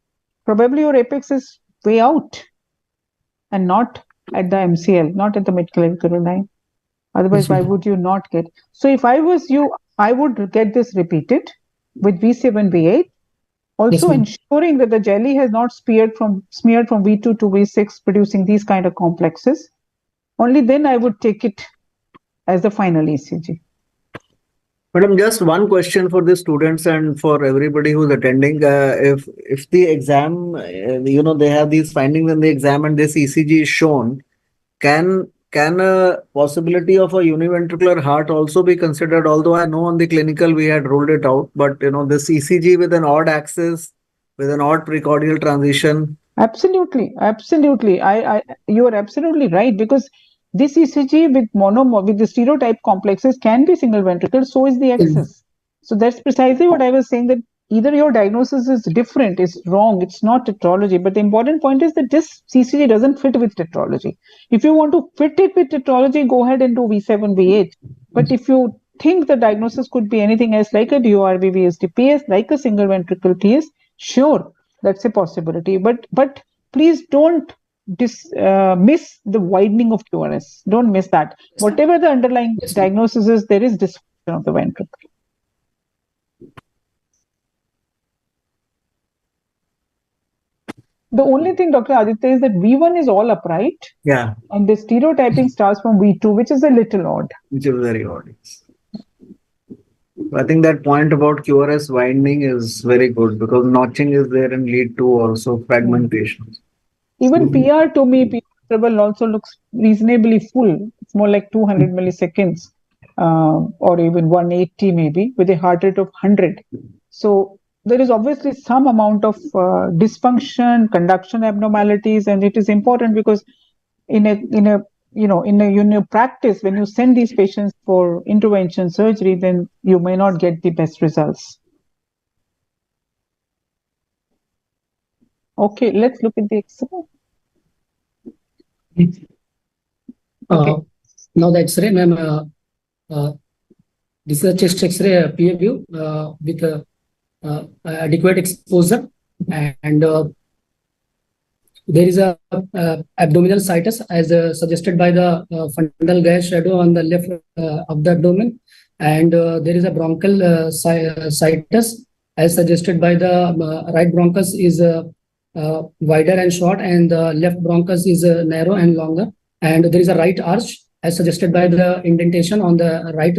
probably your apex is way out and not at the MCL, not at the mid-clavicular line. Otherwise, Yes, why ma'am. would you not get? So if I was you, I would get this repeated with V7, V8. Also ma'am. ensuring that the jelly has not smeared from V2 to V6, producing these kind of complexes. Only then I would take it as the final ECG. Madam, just one question for the students and for everybody who's attending. If the exam, they have these findings in the exam and this ECG is shown, can a possibility of a univentricular heart also be considered? Although I know on the clinical we had ruled it out, but this ECG with an odd axis, with an odd precordial transition. Absolutely, absolutely. You are absolutely right, because this ECG with the stereotype complexes can be single ventricle, so is the axis. So that's precisely what I was saying, that either your diagnosis is different, is wrong, it's not tetralogy. But the important point is that this ECG doesn't fit with tetralogy. If you want to fit it with tetralogy, go ahead and do V7, V8. But if you think the diagnosis could be anything else, like a DORB, VSD-PS, like a single ventricle TS, sure, that's a possibility. But please don't miss the widening of QRS. Don't miss that. Whatever the underlying diagnosis is, there is dysfunction of the ventricle. The only thing, Dr. Aditya, is that V1 is all upright. Yeah. And the stereotyping starts from V2, which is a little odd. Which is very odd. I think that point about QRS winding is very good, because notching is there in lead 2 also, fragmentation. Even PR to me, PR interval also looks reasonably full. It's more like 200 milliseconds or even 180 maybe, with a heart rate of 100. So there is obviously some amount of dysfunction, conduction abnormalities, and it is important because in your practice, when you send these patients for intervention surgery, then you may not get the best results. Okay, let's look at the X-ray. Okay. Now the X-ray, ma'am. This is a chest X-ray PA view with adequate exposure, and there is a abdominal situs as suggested by the fundal gas shadow on the left of the abdomen, and there is a bronchial situs as suggested by the right bronchus is wider and short, and the left bronchus is narrow and longer, and there is a right arch as suggested by the indentation on the right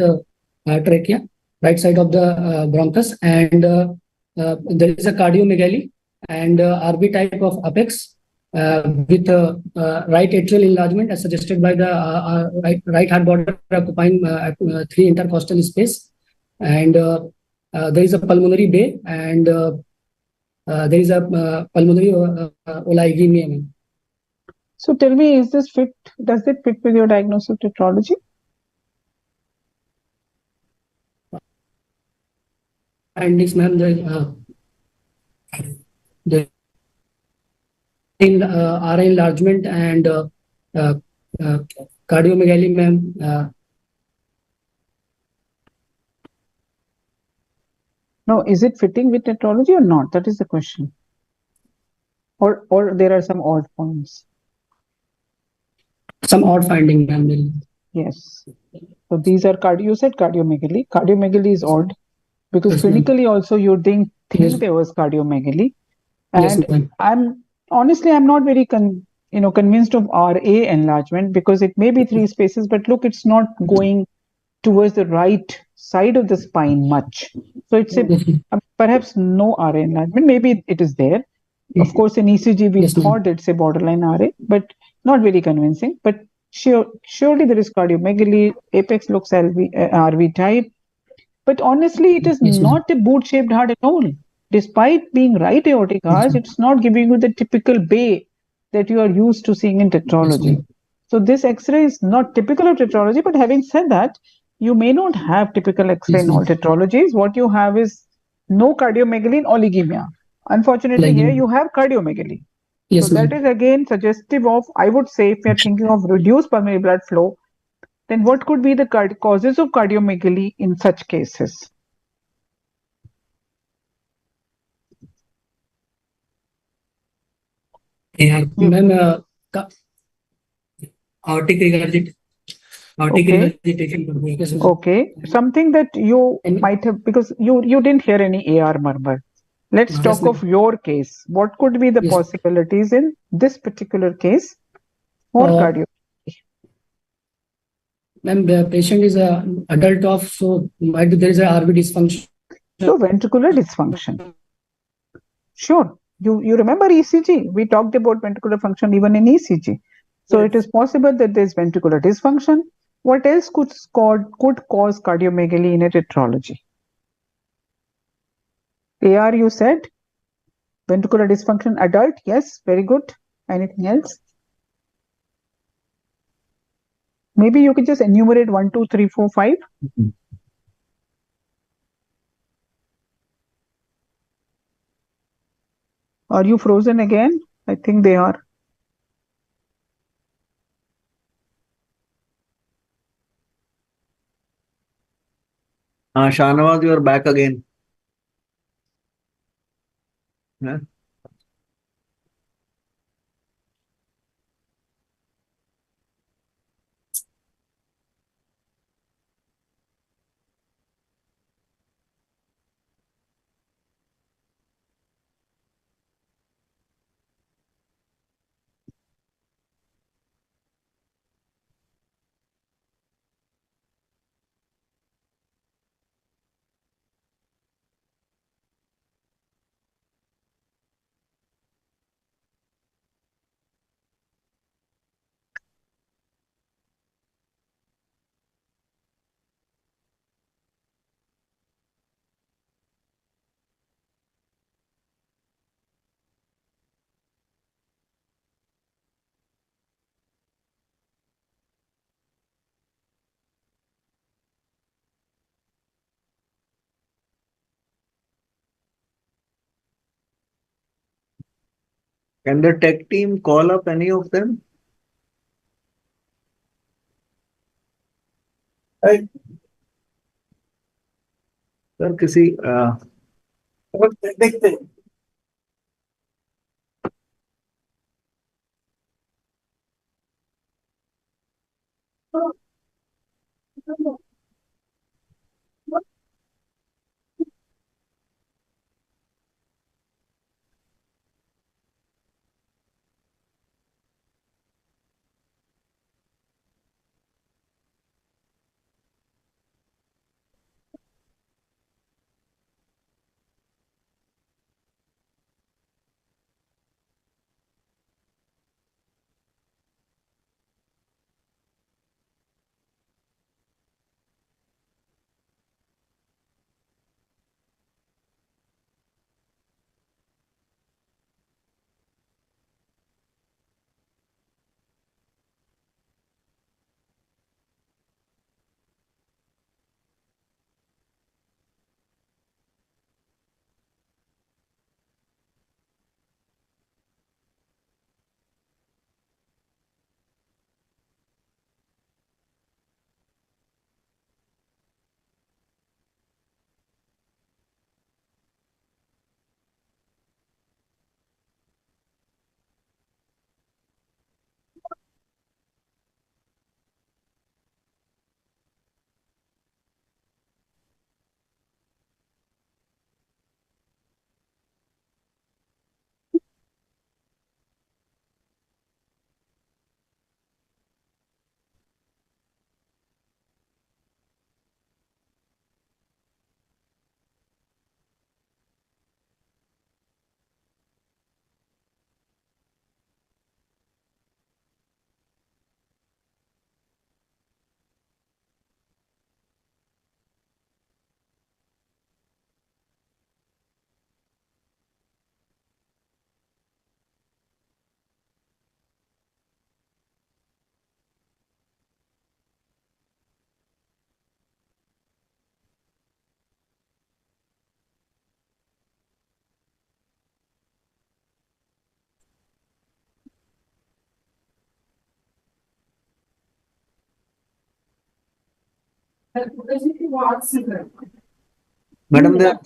trachea, right side of the bronchus, and there is a cardiomegaly and RB type of apex with right atrial enlargement as suggested by the right heart border occupying 3 intercostal space, and there is a pulmonary bay, and there is a pulmonary oligemia. So tell me, is this fit? Does it fit with your diagnosis of tetralogy? Findings, ma'am, the RA enlargement and cardiomegaly, ma'am. No, is it fitting with tetralogy or not? That is the question. Or there are some odd points. Some odd finding, ma'am. Yes. So these are you said cardiomegaly. Cardiomegaly is odd because Yes, ma'am. clinically also you didn't think Yes. there was cardiomegaly. Yes, And ma'am. I'm not very convinced of RA enlargement because it may be three spaces, but look, it's not going towards the right side of the spine much. So it's Yes, ma'am. perhaps no RA enlargement. Maybe it is there. Of course, in ECG we Yes, ma'am. thought it's a borderline RA, but not very convincing. But surely there is cardiomegaly. Apex looks RV type. But honestly, it is Yes, ma'am. not a boot-shaped heart at all. Despite being right aortic Yes, arch, ma'am. it's not giving you the typical bay that you are used to seeing in Yes, tetralogy. ma'am. So this X-ray is not typical of tetralogy, but having said that, you may not have typical X-ray Yes, in all ma'am. tetralogies. What you have is no cardiomegaly in oligemia. Unfortunately, Like, here you have cardiomegaly. So yes, that ma'am. is again suggestive of, I would say, if we are thinking of reduced pulmonary blood flow, then what could be the causes of cardiomegaly in such cases? Yeah, You, ma'am. Ka- aortic regurgitation. Aortic okay. regurgitation. Yes, ma'am. Okay, something that you And might have, because you didn't hear any AR murmur. Let's yes, talk of ma'am. your case. What could be the Yes. possibilities in this particular case for Uh, cardio? ma'am, the patient is a adult of, so might there is a RV dysfunction. So ventricular dysfunction. Sure, you remember ECG? We talked about ventricular function even in ECG. So it is possible that there is ventricular dysfunction. What else could cause cardiomegaly in a tetralogy? AR, you said ventricular dysfunction adult. Yes, very good. Anything else? Maybe you could just enumerate 1, 2, 3, 4, 5. Are you frozen again? I think they are. Shanawaz, you are back again. Huh? Can the tech team call up any of them? Sir किसी देखते हैं Madam, there,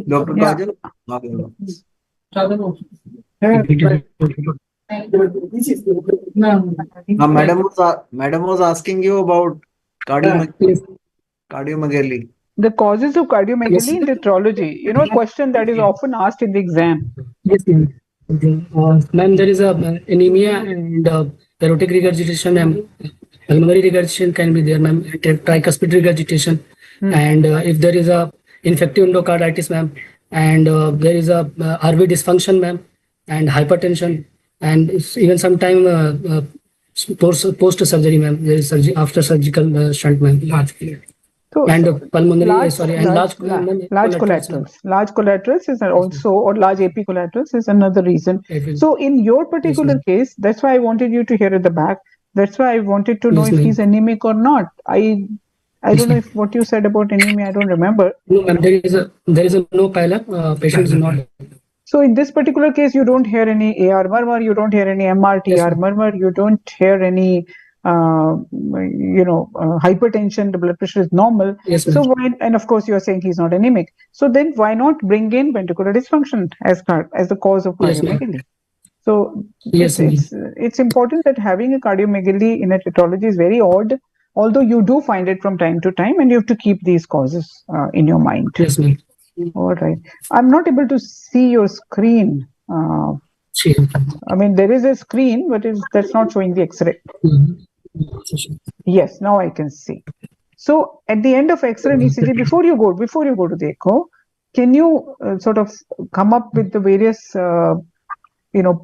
Dr. Yeah. Kajal. Madam was asking you about cardiomegaly. The causes of cardiomegaly in Yes. tetralogy. You know, a question that is often asked in the exam. Yes, ma'am. Okay. Ma'am, there is a anemia and aortic regurgitation, ma'am. Pulmonary regurgitation can be there, ma'am. Tricuspid regurgitation, and if there is a infective endocarditis, ma'am, and there is a RV dysfunction, ma'am, and hypertension, and even sometime post surgery, ma'am. There is surgery after surgical shunt, ma'am. So, And pulmonary, large collaterals. Large collaterals is also, or large AP collaterals is another reason. So in your particular case, that's why I wanted you to hear at the back. That's why I wanted to know Yes, if ma'am. he's anemic or not. I don't know if what you said about anemia, I don't remember. No, ma'am, there is a no pileup. Patient is not. So in this particular case, you don't hear any AR murmur, you don't hear any MRTR Yes, murmur, you don't hear any, hypertension, the blood pressure is normal. Yes, So ma'am. why, and of course, you are saying he's not anemic. So then why not bring in ventricular dysfunction as the cause of Yes, ma'am. cardiomegaly? So Yes, ma'am. it's important that having a cardiomegaly in a tetralogy is very odd, although you do find it from time to time, and you have to keep these causes in your mind. Yes, ma'am. All right. I'm not able to see your screen. I mean, there is a screen, but that's not showing the X-ray. Yes, now I can see. So at the end of X-ray and ECG, before you go to the echo, can you sort of come up with the various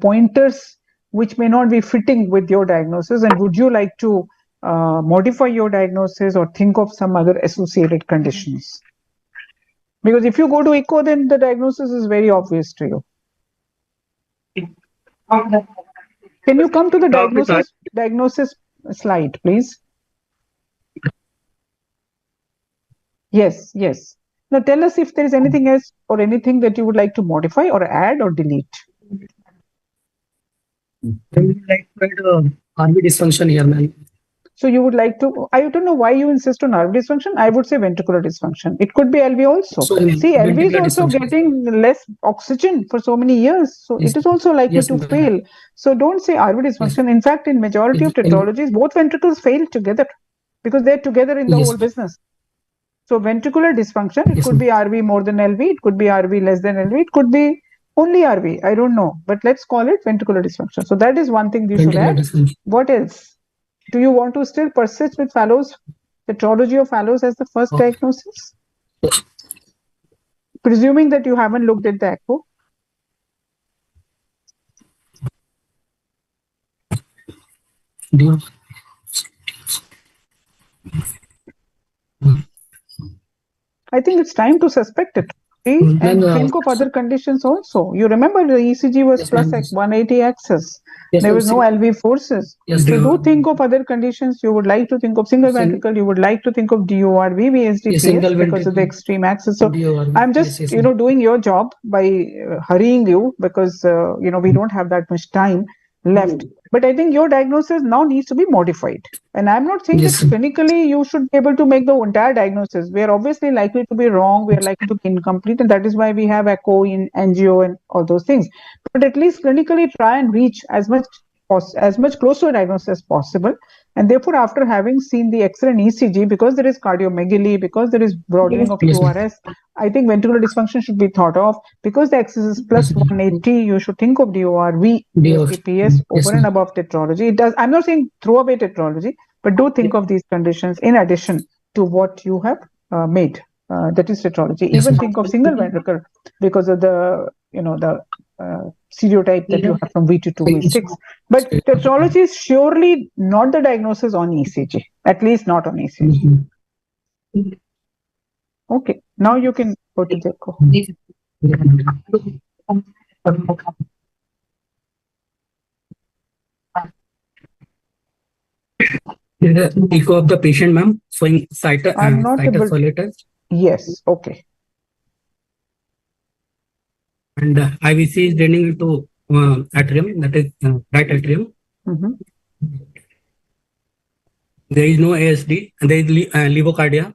pointers which may not be fitting with your diagnosis, and would you like to modify your diagnosis or think of some other associated conditions? Because if you go to echo, then the diagnosis is very obvious to you. Can you come to the diagnosis slide, please? Yes. Now tell us if there is anything else or anything that you would like to modify or add or delete. I would like to add RV dysfunction here, ma'am. So you would like to, I don't know why you insist on RV dysfunction. I would say ventricular dysfunction. It could be LV also. See, LV is also getting less oxygen for so many years. So it is also likely to fail. So don't say RV dysfunction. In fact, in majority of tetralogies, both ventricles fail together because they're together in the whole business. So ventricular dysfunction, it could be RV more than LV, it could be RV less than LV, it could be only RV. I don't know, but let's call it ventricular dysfunction. So that is one thing you should add. What else? Do you want to still persist with Fallow's, tetralogy of Fallow's as the first diagnosis? Presuming that you haven't looked at the echo. I think it's time to suspect it. And think of other conditions also. You remember the ECG was plus 180 axis. There was no LV forces. So do think of other conditions. You would like to think of single ventricle. You would like to think of DOR, VSD, because of the extreme axis. So I'm just, doing your job by hurrying you because, we don't have that much time left. But I think your diagnosis now needs to be modified. And I'm not saying that clinically you should be able to make the entire diagnosis. We are obviously likely to be wrong. We are likely to be incomplete. And that is why we have echo in angio and all those things. But at least clinically try and reach as much close to a diagnosis as possible. And therefore, after having seen the X-ray and ECG, because there is cardiomegaly, because there is broadening of QRS, I think ventricular dysfunction should be thought of. Because the axis is plus 180, you should think of DOR, VSDPS over and above tetralogy. I'm not saying throw away tetralogy, but do think of these conditions in addition to what you have made. That is tetralogy. Even think of single ventricle because of the stereotype that you have from V2 to V6. But tetralogy is surely not the diagnosis on ECG, at least not on ECG. Okay, now you can go to the echo. Echo of the patient, ma'am, showing situs. Yes, okay. And IVC is draining into atrium, that is right atrium. There is no ASD, and there is levocardia.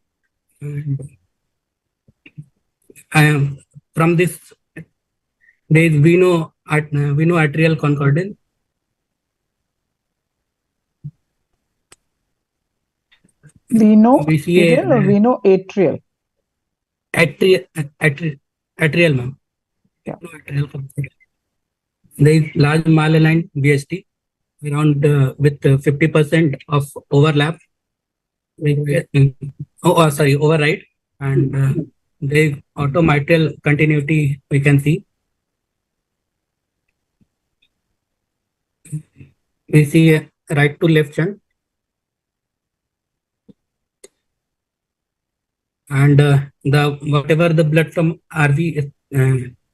And from this, there is veno arterial concordance. Veno We see arterial or veno atrial? Atrial, ma'am. Yeah. No atrial concordance. There is large malaligned VST around with 50% of overlap. Override, and there is automitral continuity we can see. We see a right to left shunt, and the whatever the blood from RV is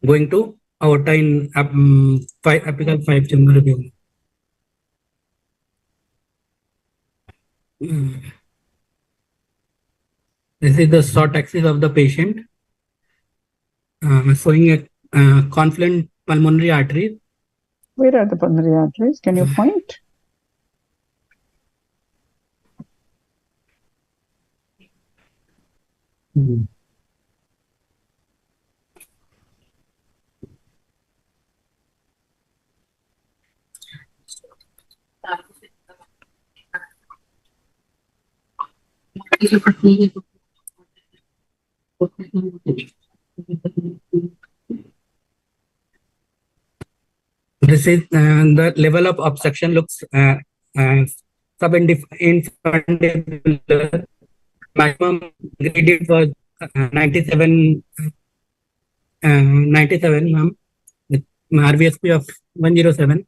going to aorta in apical 5 chamber view. This is the short axis of the patient, showing a confluent pulmonary artery. Where are the pulmonary arteries? Can you point? This is the level of obstruction looks subinfundibular. Maximum gradient was 97, 97 ma'am, with RVSP of 107.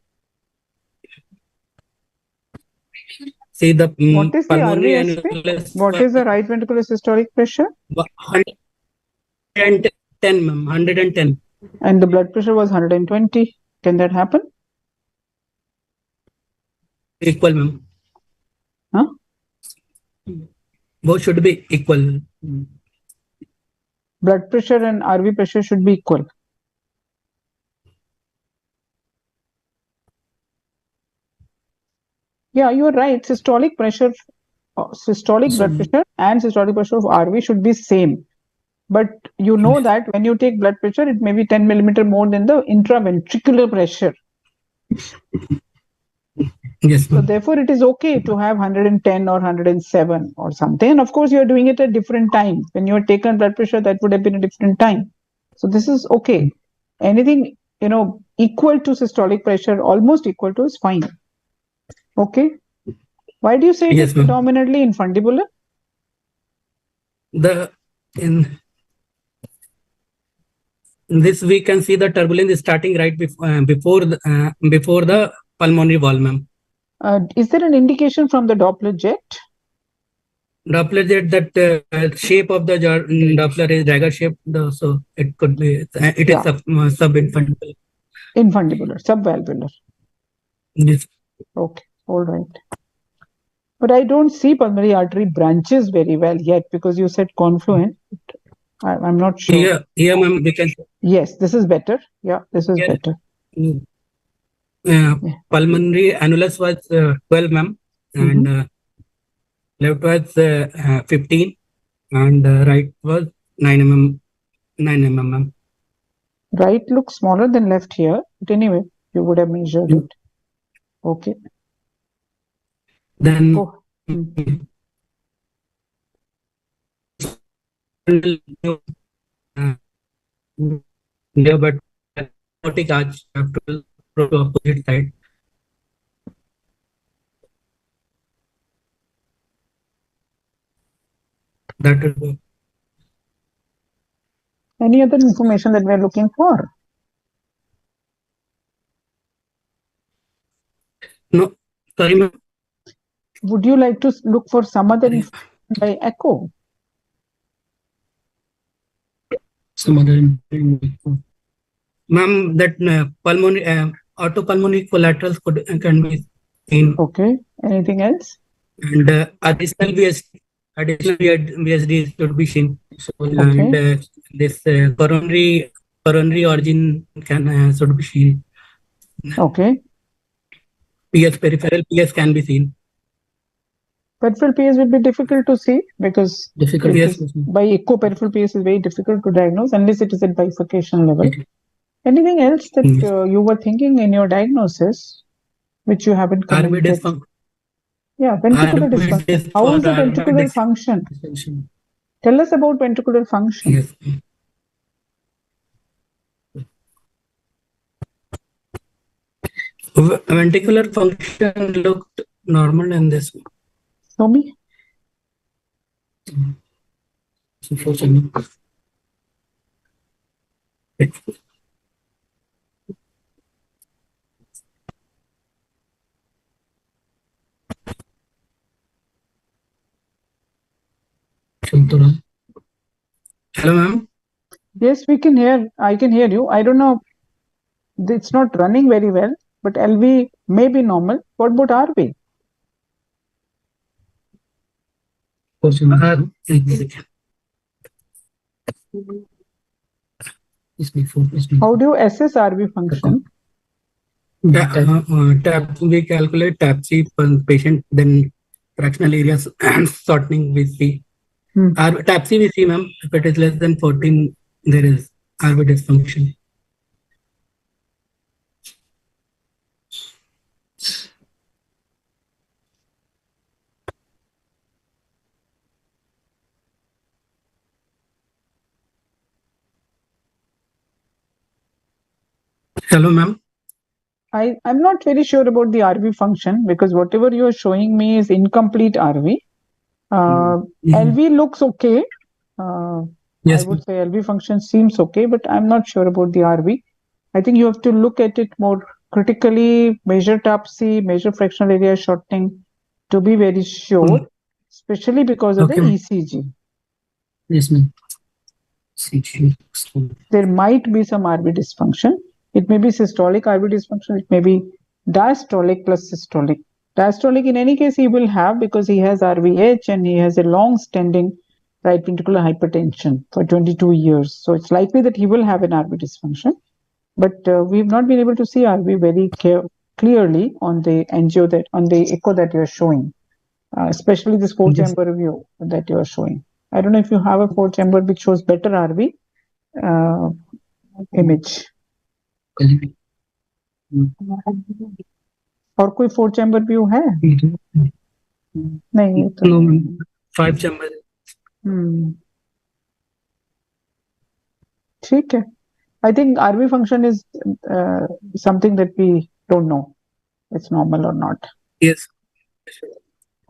See the What is the pulmonary RVSP? annulus. What is the right ventricular systolic pressure? 110, ma'am, 110. And the blood pressure was 120. Can that happen? Equal, ma'am. Huh? Both should be equal. Blood pressure and RV pressure should be equal. Yeah, you are right. Systolic pressure, systolic blood pressure and systolic pressure of RV should be same. But you know that when you take blood pressure, it may be 10 millimeter more than the intraventricular pressure. Yes, So ma'am. therefore, it is okay to have 110 or 107 or something. And of course, you are doing it at different time. When you are taken blood pressure, that would have been a different time. So this is okay. Anything, equal to systolic pressure, almost equal to, is fine. Okay. Why do you say it Yes, is ma'am. predominantly infundibular? In this we can see the turbulence is starting right before the pulmonary wall, ma'am. Is there an indication from the Doppler jet? Doppler jet, that shape of the Doppler is dagger shaped, so it could be is subinfundibular. Infundibular, subvalvular. Yes. Okay, all right. But I don't see pulmonary artery branches very well yet because you said confluent. I'm not sure. Here, ma'am, we can. Yes, this is better. Yeah, this is better. Pulmonary annulus was 12, ma'am, and left was 15, and right was 9 mm. 9 mm, ma'am. Right looks smaller than left here, but anyway, you would have measured it. Okay. Then but aortic arch to opposite side. That will go. Any other information that we're looking for? No, sorry, ma'am. Would you like to look for some other information by echo? Some other ma'am, that pulmonary autopulmonary collaterals can be seen. Okay. Anything else? And additional VSD should be seen. So, and this coronary origin should be seen. Okay. PS peripheral PS can be seen. Peripheral PS will be difficult to see because Difficult. it Yes. is, by echo, peripheral PS is very difficult to diagnose unless it is at bifurcation level. Okay. Anything else that Yes. you were thinking in your diagnosis, which you haven't RV commented? dysfunction. Yeah, ventricular RV dysfunction. How is the ventricular function? dysfunction. Tell us about ventricular function. Yes. Ventricular function looked normal in this. Show me. Unfortunately. Hello, ma'am. Yes, we can hear. I can hear you. I don't know. It's not running very well, but LV may be normal. What about RV? How do you assess RV function? We calculate TAPC per patient, then fractional areas shortening we see. TAPC we see, ma'am. If it is less than 14, there is RV dysfunction. Hello, ma'am. I'm not very sure about the RV function because whatever you're showing me is incomplete RV. LV looks okay. I would say LV function seems okay, but I'm not sure about the RV. I think you have to look at it more critically, measure TAPC, measure fractional area shortening to be very sure, especially because of the ECG. Yes, ma'am. There might be some RV dysfunction. It may be systolic RV dysfunction. It may be diastolic plus systolic. Diastolic, in any case, he will have because he has RVH and he has a long-standing right ventricular hypertension for 22 years. So it's likely that he will have an RV dysfunction. But we've not been able to see RV very clearly on the angio that on the echo that you're showing, especially this four-chamber view that you're showing. I don't know if you have a four-chamber which shows better RV image. और कोई four chamber view है नहीं ये तो No, 5 chamber. ठीक है. I think RV function is something that we don't know it's normal or not. Yes.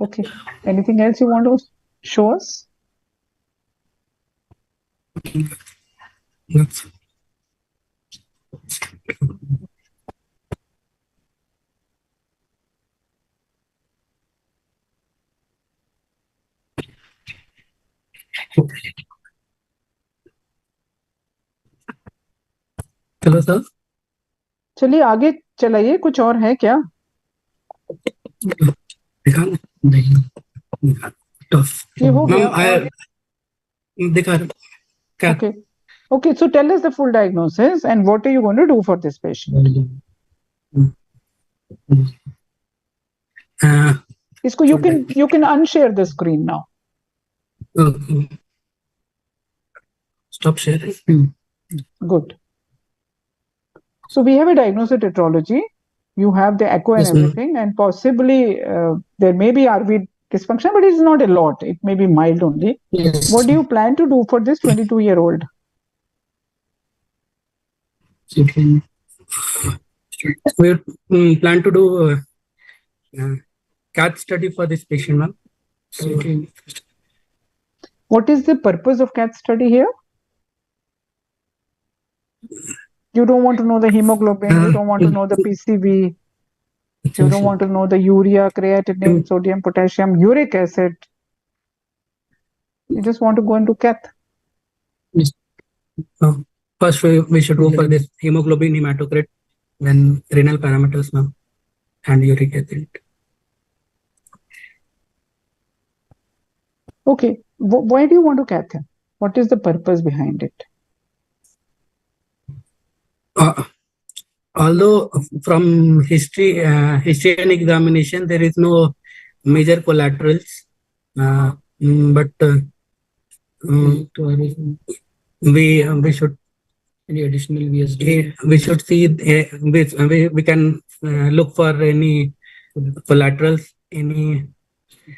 Okay. Anything else you want to show us? Yes. Hello, sir. चलिए आगे चलाइए. कुछ और है क्या? ये हो गया. दिखा. Okay. Okay. So tell us the full diagnosis and what are you going to do for this patient? इसको you can unshare the screen now. Stop sharing. Good. So we have a diagnosis tetralogy. You have the echo and everything, and possibly there may be RV dysfunction, but it's not a lot. It may be mild only. Yes. What do you plan to do for this 22-year-old? We plan to do cath study for this patient, ma'am. What is the purpose of cath study here? You don't want to know the hemoglobin, you don't want to know the PCV, you don't want to know the urea, creatinine, sodium, potassium, uric acid. You just want to go into cath. Yes. First, we should go for this hemoglobin, hematocrit, then renal parameters, ma'am, and uric acid. Okay. Why do you want to cath him? What is the purpose behind it? Although from history and examination, there is no major collaterals, but we should any additional VSD. We should see we can look for any collaterals, any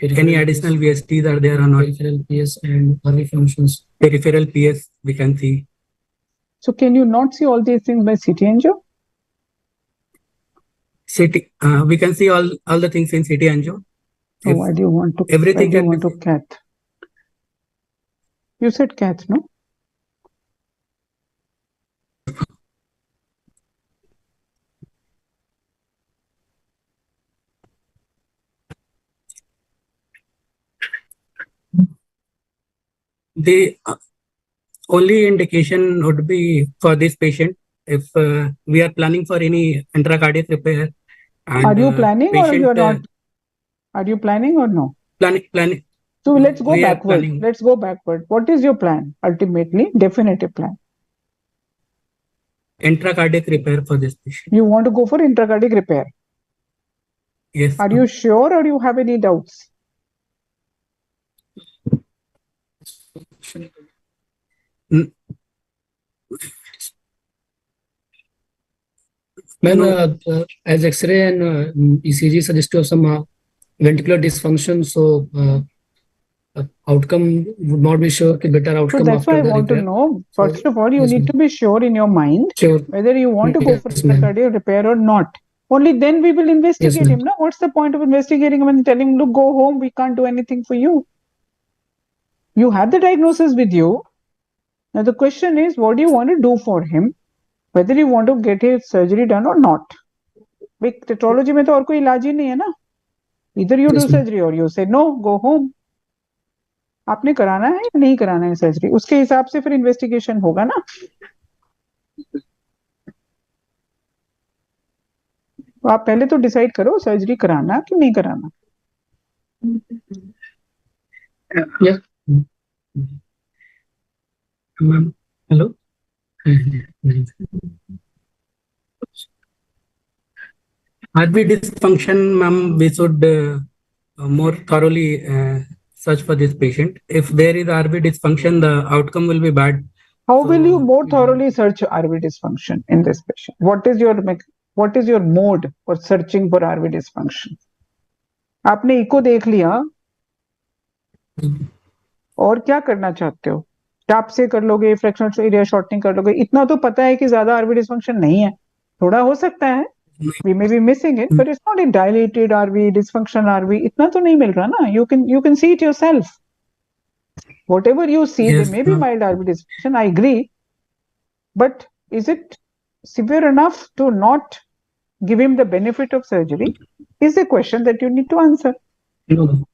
additional VSTs are there or not. Peripheral PS and early functions. Peripheral PS we can see. So can you not see all these things by CT angio? CT, we can see all the things in CT angio. So why do you want to? Everything why do you can want to cath? You said cath, no? The only indication would be for this patient if we are planning for any intracardiac repair. And, are you planning or patient, you are not? Are you planning or no? Planning. So let's go We are backward. planning. Let's go backward. What is your plan? Ultimately, definitive plan. Intracardiac repair for this patient. You want to go for intracardiac repair. Yes. Are you sure or you have any doubts? Ma'am, as X-ray and ECG suggest you have some ventricular dysfunction, so outcome would not be sure. Better outcome. So that's after why I the want to repair. know. First So, of all, you yes, need ma'am. to be sure in your mind Sure. whether you want to go for Yes, ma'am. intracardiac repair or not. Only then we will investigate ma'am. him. No? What's the point of investigating him and telling him, look, go home, we can't do anything for you. You have the diagnosis with you. Now the question is, what do you want to do for him? Whether you want to get his surgery done or not. With tetralogy में तो और कोई इलाज ही नहीं है ना. Either you do Yes, ma'am. surgery or you say no, go home. आपने कराना है या नहीं कराना है सर्जरी, उसके हिसाब से फिर इन्वेस्टिगेशन होगा ना. तो आप पहले तो डिसाइड करो सर्जरी कराना कि नहीं कराना. Yeah. Ma'am, hello. RV dysfunction, ma'am, we should more thoroughly search for this patient. If there is RV dysfunction, the outcome will be bad. How So, will you more thoroughly search RV dysfunction in this patient? What is your mode for searching for RV dysfunction? आपने eco देख लिया और क्या करना चाहते हो? Tap से कर लोगे, फ्रैक्शनल एरिया शॉर्टनिंग कर लोगे, इतना तो पता है कि ज्यादा आरवी डिस्फंक्शन नहीं है. थोड़ा हो सकता है, we may be missing it, but it's not a dilated RV, dysfunction RV. इतना तो नहीं मिल रहा ना. You can see it yourself. Whatever you see, Yes, there may be ma'am. mild RV dysfunction. I agree, but is it severe enough to not give him the benefit of surgery? Is a question that you need to answer. No.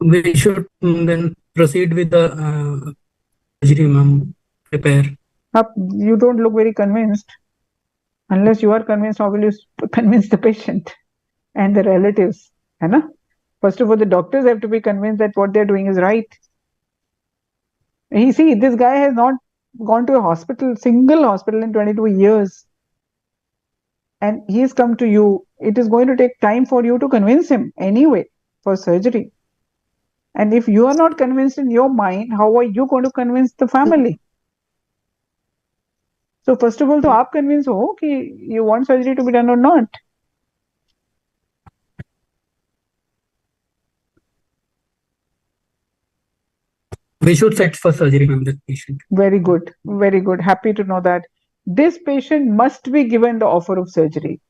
We should then proceed with the surgery, ma'am. Repair. You don't look very convinced. Unless you are convinced, how will you convince the patient and the relatives? है ना? First of all, the doctors have to be convinced that what they're doing is right. You see, this guy has not gone to a hospital, single hospital in 22 years. And he's come to you. It is going to take time for you to convince him anyway for surgery. And if you are not convinced in your mind, how are you going to convince the family? So first of all, तो आप convince हो कि you want surgery to be done or not. We should set for surgery, ma'am, this patient. Very good. Very good. Happy to know that. This patient must be given the offer of surgery.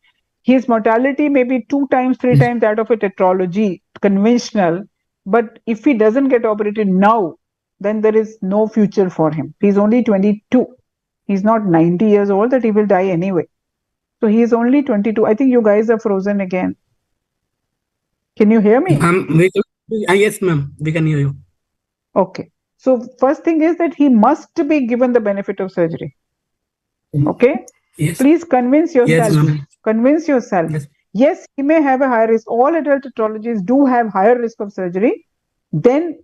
His mortality may be 2 times, 3 times that of a tetralogy, conventional. But if he doesn't get operated now, then there is no future for him. He's only 22. He's not 90 years old that he will die anyway. So he is only 22. I think you guys are frozen again. Can you hear me? Yes, ma'am. We can hear you. Okay. So first thing is that he must be given the benefit of surgery. Okay? Yes. Please convince yourself. Yes, ma'am. Convince yourself. Yes. Yes, he may have a higher risk. All adult tetralogies do have higher risk of surgery than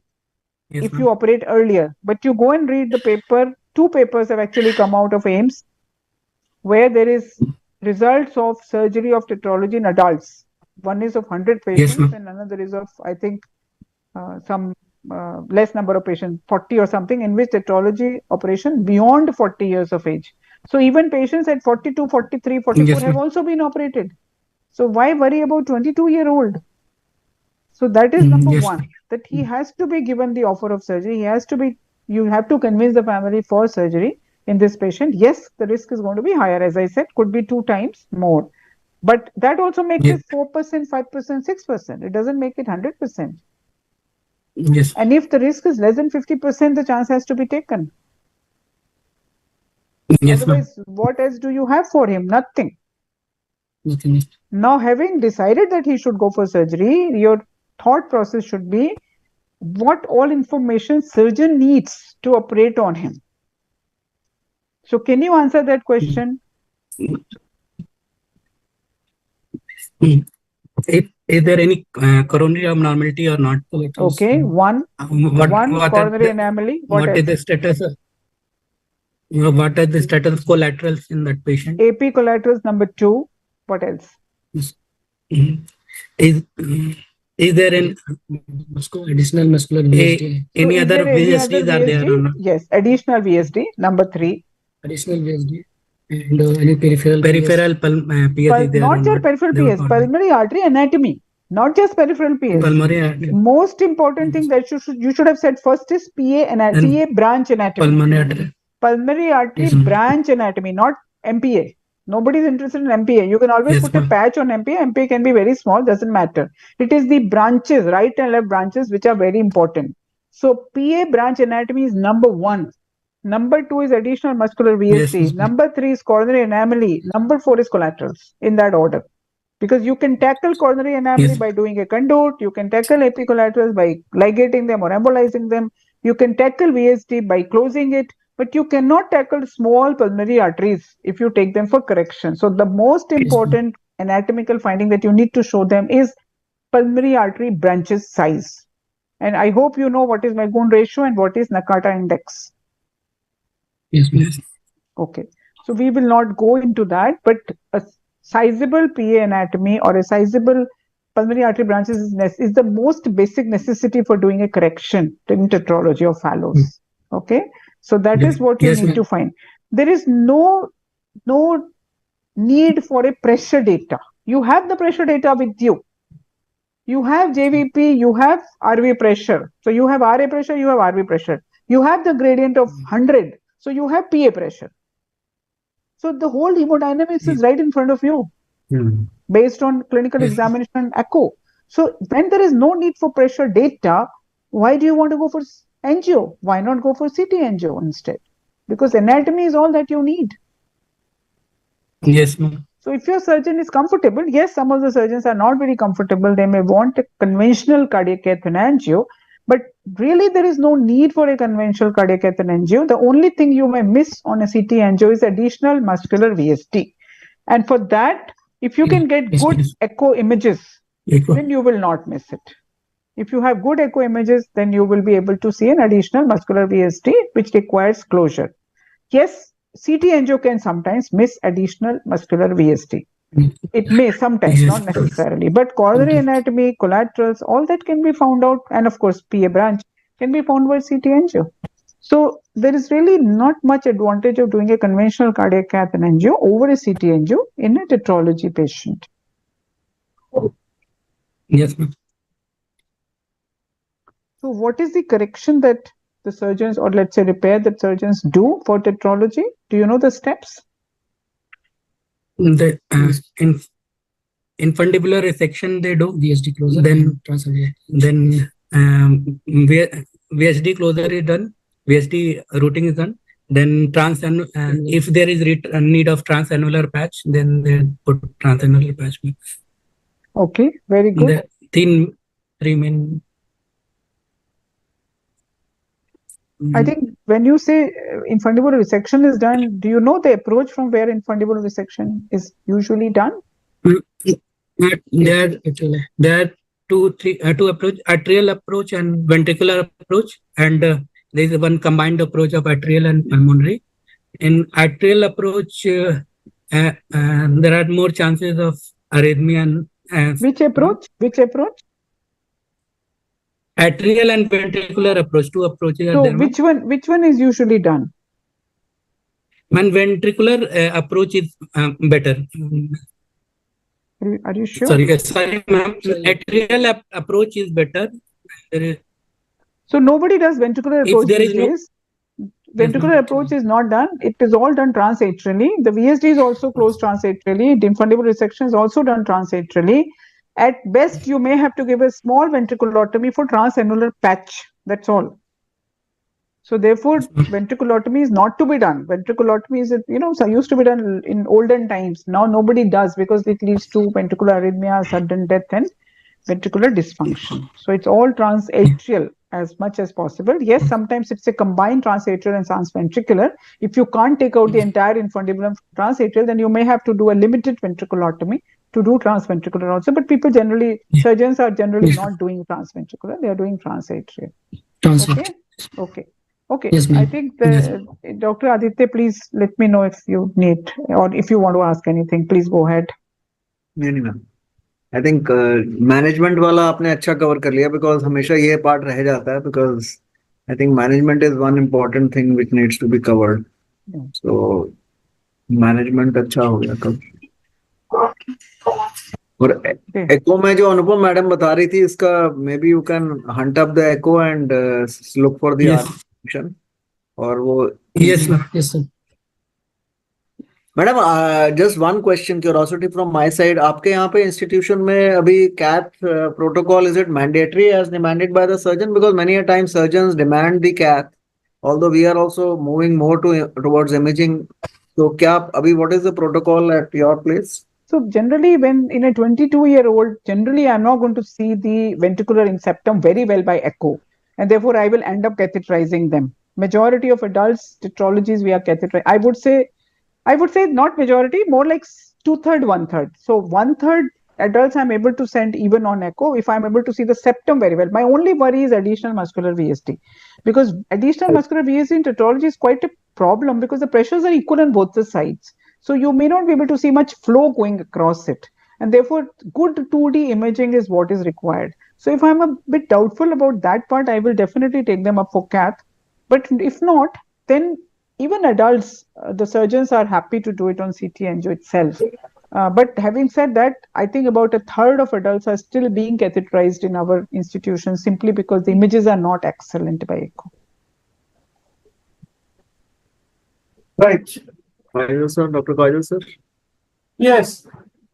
Yes, if ma'am. you operate earlier. But you go and read the paper. 2 papers have actually come out of AIMS where there is results of surgery of tetralogy in adults. One is of 100 patients ma'am. and another is of, I think, some less number of patients, 40 or something, in which tetralogy operation beyond 40 years of age. So even patients at 42, 43, 44 Yes, have ma'am. also been operated. So why worry about 22-year-old? So that is number Yes, one, that he has to be given the offer of surgery. He has to be, you have to convince the family for surgery in this patient. Yes, the risk is going to be higher, as I said, could be 2 times more. But that also makes yes, it 4%, 5%, 6%. It doesn't make it 100%. yes, And if the risk is less than 50%, the chance has to be taken. yes, ma'am. Otherwise, what else do you have for him? Nothing. Nothing. Now, having decided that he should go for surgery, your thought process should be what all information surgeon needs to operate on him. So can you answer that question? Is there any coronary abnormality or not? Okay, one What coronary anomaly. What is else? the status? What is the status of collaterals in that patient? AP collaterals number 2. What else? Mhm. Is there an additional muscular VSD? So Any is other there any other VSDs are there or VSD? not? Yes, additional VSD number 3. Additional VSD and any peripheral PS is there or Not just not? peripheral They were PS, called pulmonary artery anatomy, not just peripheral PS. pulmonary artery. Most important thing that you should have said first is PA branch anatomy. Pulmonary artery. Pulmonary artery Yes, ma'am. branch anatomy, not MPA. Nobody is interested in MPA. You can always Yes, put a ma'am. patch on MPA. MPA can be very small, doesn't matter. It is the branches, right and left branches, which are very important. So PA branch anatomy is number 1. Number 2 is additional muscular VSD. Yes, ma'am. Number 3 is coronary anomaly. Number 4 is collaterals, in that order. Because you can tackle coronary anomaly Yes. by doing a conduit, you can tackle epicollaterals by ligating them or embolizing them, you can tackle VSD by closing it, but you cannot tackle small pulmonary arteries if you take them for correction. So the most important anatomical finding that you need to show them is pulmonary artery branches size. And I hope you know what is Magoon ratio and what is Nakata index. Yes, ma'am. Okay, so we will not go into that, but a sizable PA anatomy or a sizable pulmonary artery branches is the most basic necessity for doing a correction in tetralogy of Fallows. Okay, so that is what you Yes, need ma'am. to find. There is no need for a pressure data. You have the pressure data with you. You have JVP, you have RV pressure. So you have RA pressure, you have RV pressure. You have the gradient of 100. So you have PA pressure. So the whole hemodynamics is right in front of you based on clinical Yes. examination and echo. So when there is no need for pressure data, why do you want to go for angio? Why not go for CT angio instead? Because anatomy is all that you need. Yes, ma'am. So if your surgeon is comfortable, yes, some of the surgeons are not very comfortable. They may want a conventional cardiac cath and angio, but really there is no need for a conventional cardiac cath and angio. The only thing you may miss on a CT angio is additional muscular VSD. And for that, if you can get Yes, good yes. echo images, Echo. then you will not miss it. If you have good echo images, then you will be able to see an additional muscular VSD, which requires closure. Yes, CT angio can sometimes miss additional muscular VSD. It may sometimes, Yes. not necessarily, but coronary anatomy, collaterals, all that can be found out, and of course, PA branch can be found by CT angio. So there is really not much advantage of doing a conventional cardiac cath and angio over a CT angio in a tetralogy patient. Yes, ma'am. So what is the correction that the surgeons, or let's say repair that surgeons do for tetralogy? Do you know the steps? The in fundibular resection they do VSD closure. Then VSD closure is done. VSD routing is done. Then if there is need of transannular patch, then they put transannular patch. Okay, very good. The three main. I think when you say infundibular resection is done, do you know the approach from where infundibular resection is usually done? There are two approach: arterial approach and ventricular approach, and there is one combined approach of arterial and pulmonary. In arterial approach, there are more chances of arrhythmia and Which approach? Which approach? atrial and ventricular approach. Two approaches are So there, ma'am. which one is usually done? Man, ventricular approach is better. Are you sure? Sorry, ma'am. Atrial approach is better. There is, So nobody does ventricular if approach there these is no, days. yes, Ventricular ma'am. approach is not done. It is all done transatrially. The VSD is also closed transatrially. The infundibule resection is also done transatrially. At best, you may have to give a small ventriculotomy for transannular patch. That's all. So therefore, ventriculotomy is not to be done. Ventriculotomy is, so used to be done in olden times. Now nobody does because it leads to ventricular arrhythmia, sudden death, and ventricular dysfunction. So it's all transatrial as much as possible. Yes, sometimes it's a combined transatrial and transventricular. If you can't take out the entire infundibulum transatrial, then you may have to do a limited ventriculotomy to do transventricular also. But people generally, surgeons are generally not doing transventricular; they are doing transatrial. Okay, okay. Okay, Yes, ma'am. I think Dr. Aditya, please let me know if you need or if you want to ask anything. Please go ahead. नहीं ma'am आई think management वाला आपने अच्छा cover कर लिया because हमेशा ये part रह जाता है because I think management is one important thing which needs to be covered so management अच्छा हो गया कब और एको में जो अनुपम मैडम बता रही थी इसका maybe you can hunt up the echo and look for the artificial और वो Yes, ma'am. Yes, sir. Madam just one question curiosity from my side आपके यहाँ पे इंस्टीट्यूशन में अभी cath protocol is it mandatory as demanded by the surgeon because many a time surgeons demand the cath although we are also moving more towards imaging so क्या अभी what is the protocol at your place? So generally, when in a 22-year-old, generally I'm not going to see the ventricular septum very well by echo, and therefore I will end up catheterizing them. Majority of adults tetralogies we are catheterizing. I would say not majority, more like 2/3, 1/3. So 1/3 adults I'm able to send even on echo if I'm able to see the septum very well. My only worry is additional muscular VSD, because additional muscular VSD in tetralogy is quite a problem because the pressures are equal on both the sides. So you may not be able to see much flow going across it. And therefore, good 2D imaging is what is required. So if I'm a bit doubtful about that part, I will definitely take them up for cath. But if not, then even adults, the surgeons are happy to do it on CT angio itself. But having said that, I think about 1/3 of adults are still being catheterized in our institutions simply because the images are not excellent by echo. Right. Kajal sir, Dr. Kajal sir? Yes,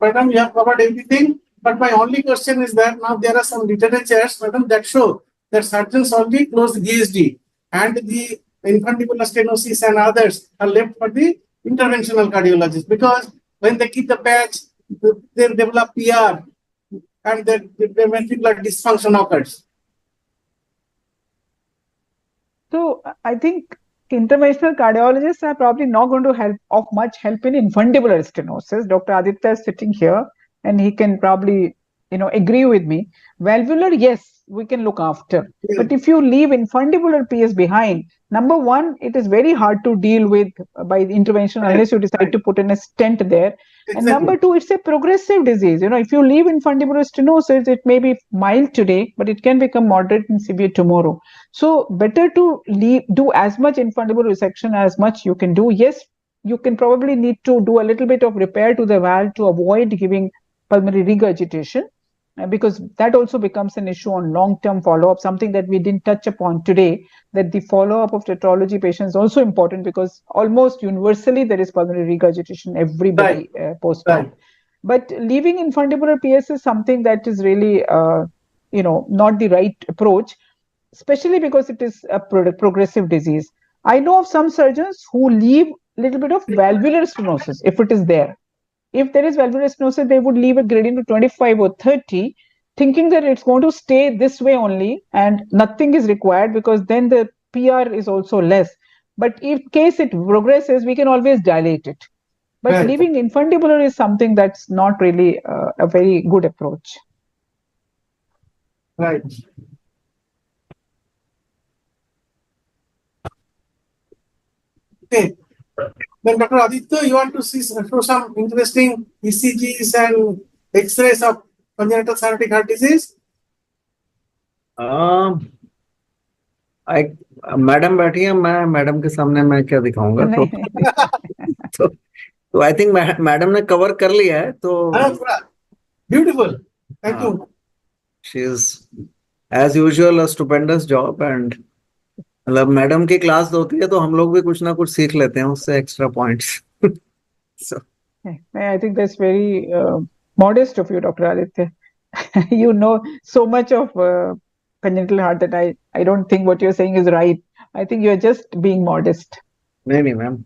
madam, you have covered everything. But my only question is that now there are some literatures, madam, that show that surgeons only close the VSD and the infundibular stenosis and others are left for the interventional cardiologist because when they keep the patch, they develop PR and their ventricular dysfunction occurs. So I think interventional cardiologists are probably not going to of much help in infundibular stenosis. Dr. Aditya is sitting here and he can probably, agree with me. Valvular, yes, we can look after. Yeah. But if you leave infundibular PS behind, number one, it is very hard to deal with by the intervention unless you decide to put in a stent there. Exactly. And number two, it's a progressive disease. If you leave infundibular stenosis, it may be mild today, but it can become moderate and severe tomorrow. So better to do as much infundibular resection as much you can do. Yes, you can probably need to do a little bit of repair to the valve to avoid giving pulmonary regurgitation, because that also becomes an issue on long-term follow-up, something that we didn't touch upon today, that the follow-up of tetralogy patients is also important because almost universally there is pulmonary regurgitation everybody post-op. Right. But leaving infundibular PS is something that is really, not the right approach, especially because it is a progressive disease. I know of some surgeons who leave a little bit of valvular stenosis if it is there. If there is valvular stenosis, they would leave a gradient to 25 or 30, thinking that it's going to stay this way only and nothing is required because then the PR is also less. But in case it progresses, we can always dilate it. But Right. leaving infundibular is something that's not really a very good approach. Right. Okay. Then Dr. Aditya, you want to show some interesting ECGs and X-rays of congenital cyanotic heart disease? Madam बैठी है, मैं madam के सामने मैं क्या दिखाऊंगा? नहीं, नहीं, तो आई थिंक मैडम ने कवर कर लिया है, तो Beautiful. Thank you. She is as usual a stupendous job, and मतलब मैडम की क्लास होती है तो हम लोग भी कुछ ना कुछ सीख लेते हैं उससे, extra points. So, I think that's very modest of you, Dr. Aditya. You know so much of congenital heart that I don't think what you're saying is right. I think you're just being modest. नहीं ma'am.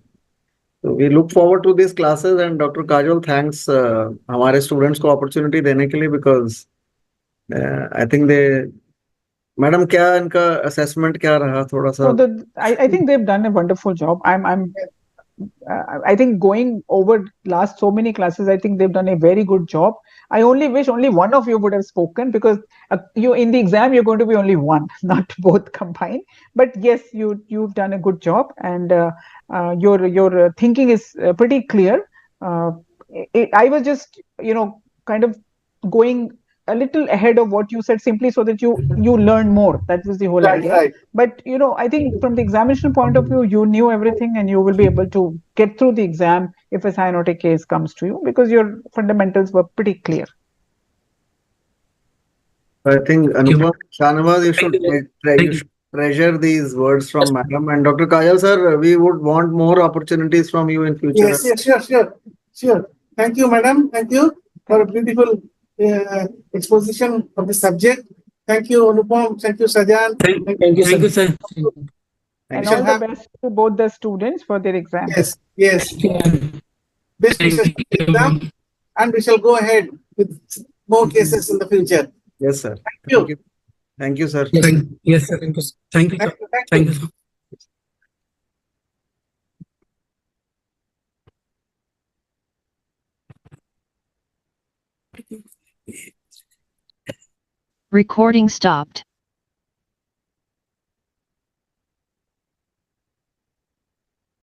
So we look forward to these classes, and Dr. Kajol, thanks हमारे students को opportunity देने के लिए, because I think they, madam क्या इनका assessment क्या रहा थोड़ा सा? So I think they've done a wonderful job. I think going over last so many classes, I think they've done a very good job. I only wish only one of you would have spoken, because you in the exam you're going to be only one, not both combined. But yes, you've done a good job, and your thinking is pretty clear. I was just kind of going a little ahead of what you said, simply so that you learn more. That was the whole idea. Right. But I think from the examination point of view, you knew everything, and you will be able to get through the exam if a cyanotic case comes to you, because your fundamentals were pretty clear. I think Anupam, Shanawaz, you should Thank you. treasure these words from Madam, and Dr. Kajal sir, we would want more opportunities from you in future. Yes, sure. Thank you, madam. Thank you for a beautiful exposition of the subject. Thank you, Anupam. Thank you, Sajan. Thank you, sir. And shall all have- the best to both the students for their exam. Yes. Best wishes for the exam, and we shall go ahead with more cases in the future. Yes, sir. you. Thank you, sir. Yes, sir. Thank you. Thank you, sir. Thank you, sir. Recording stopped.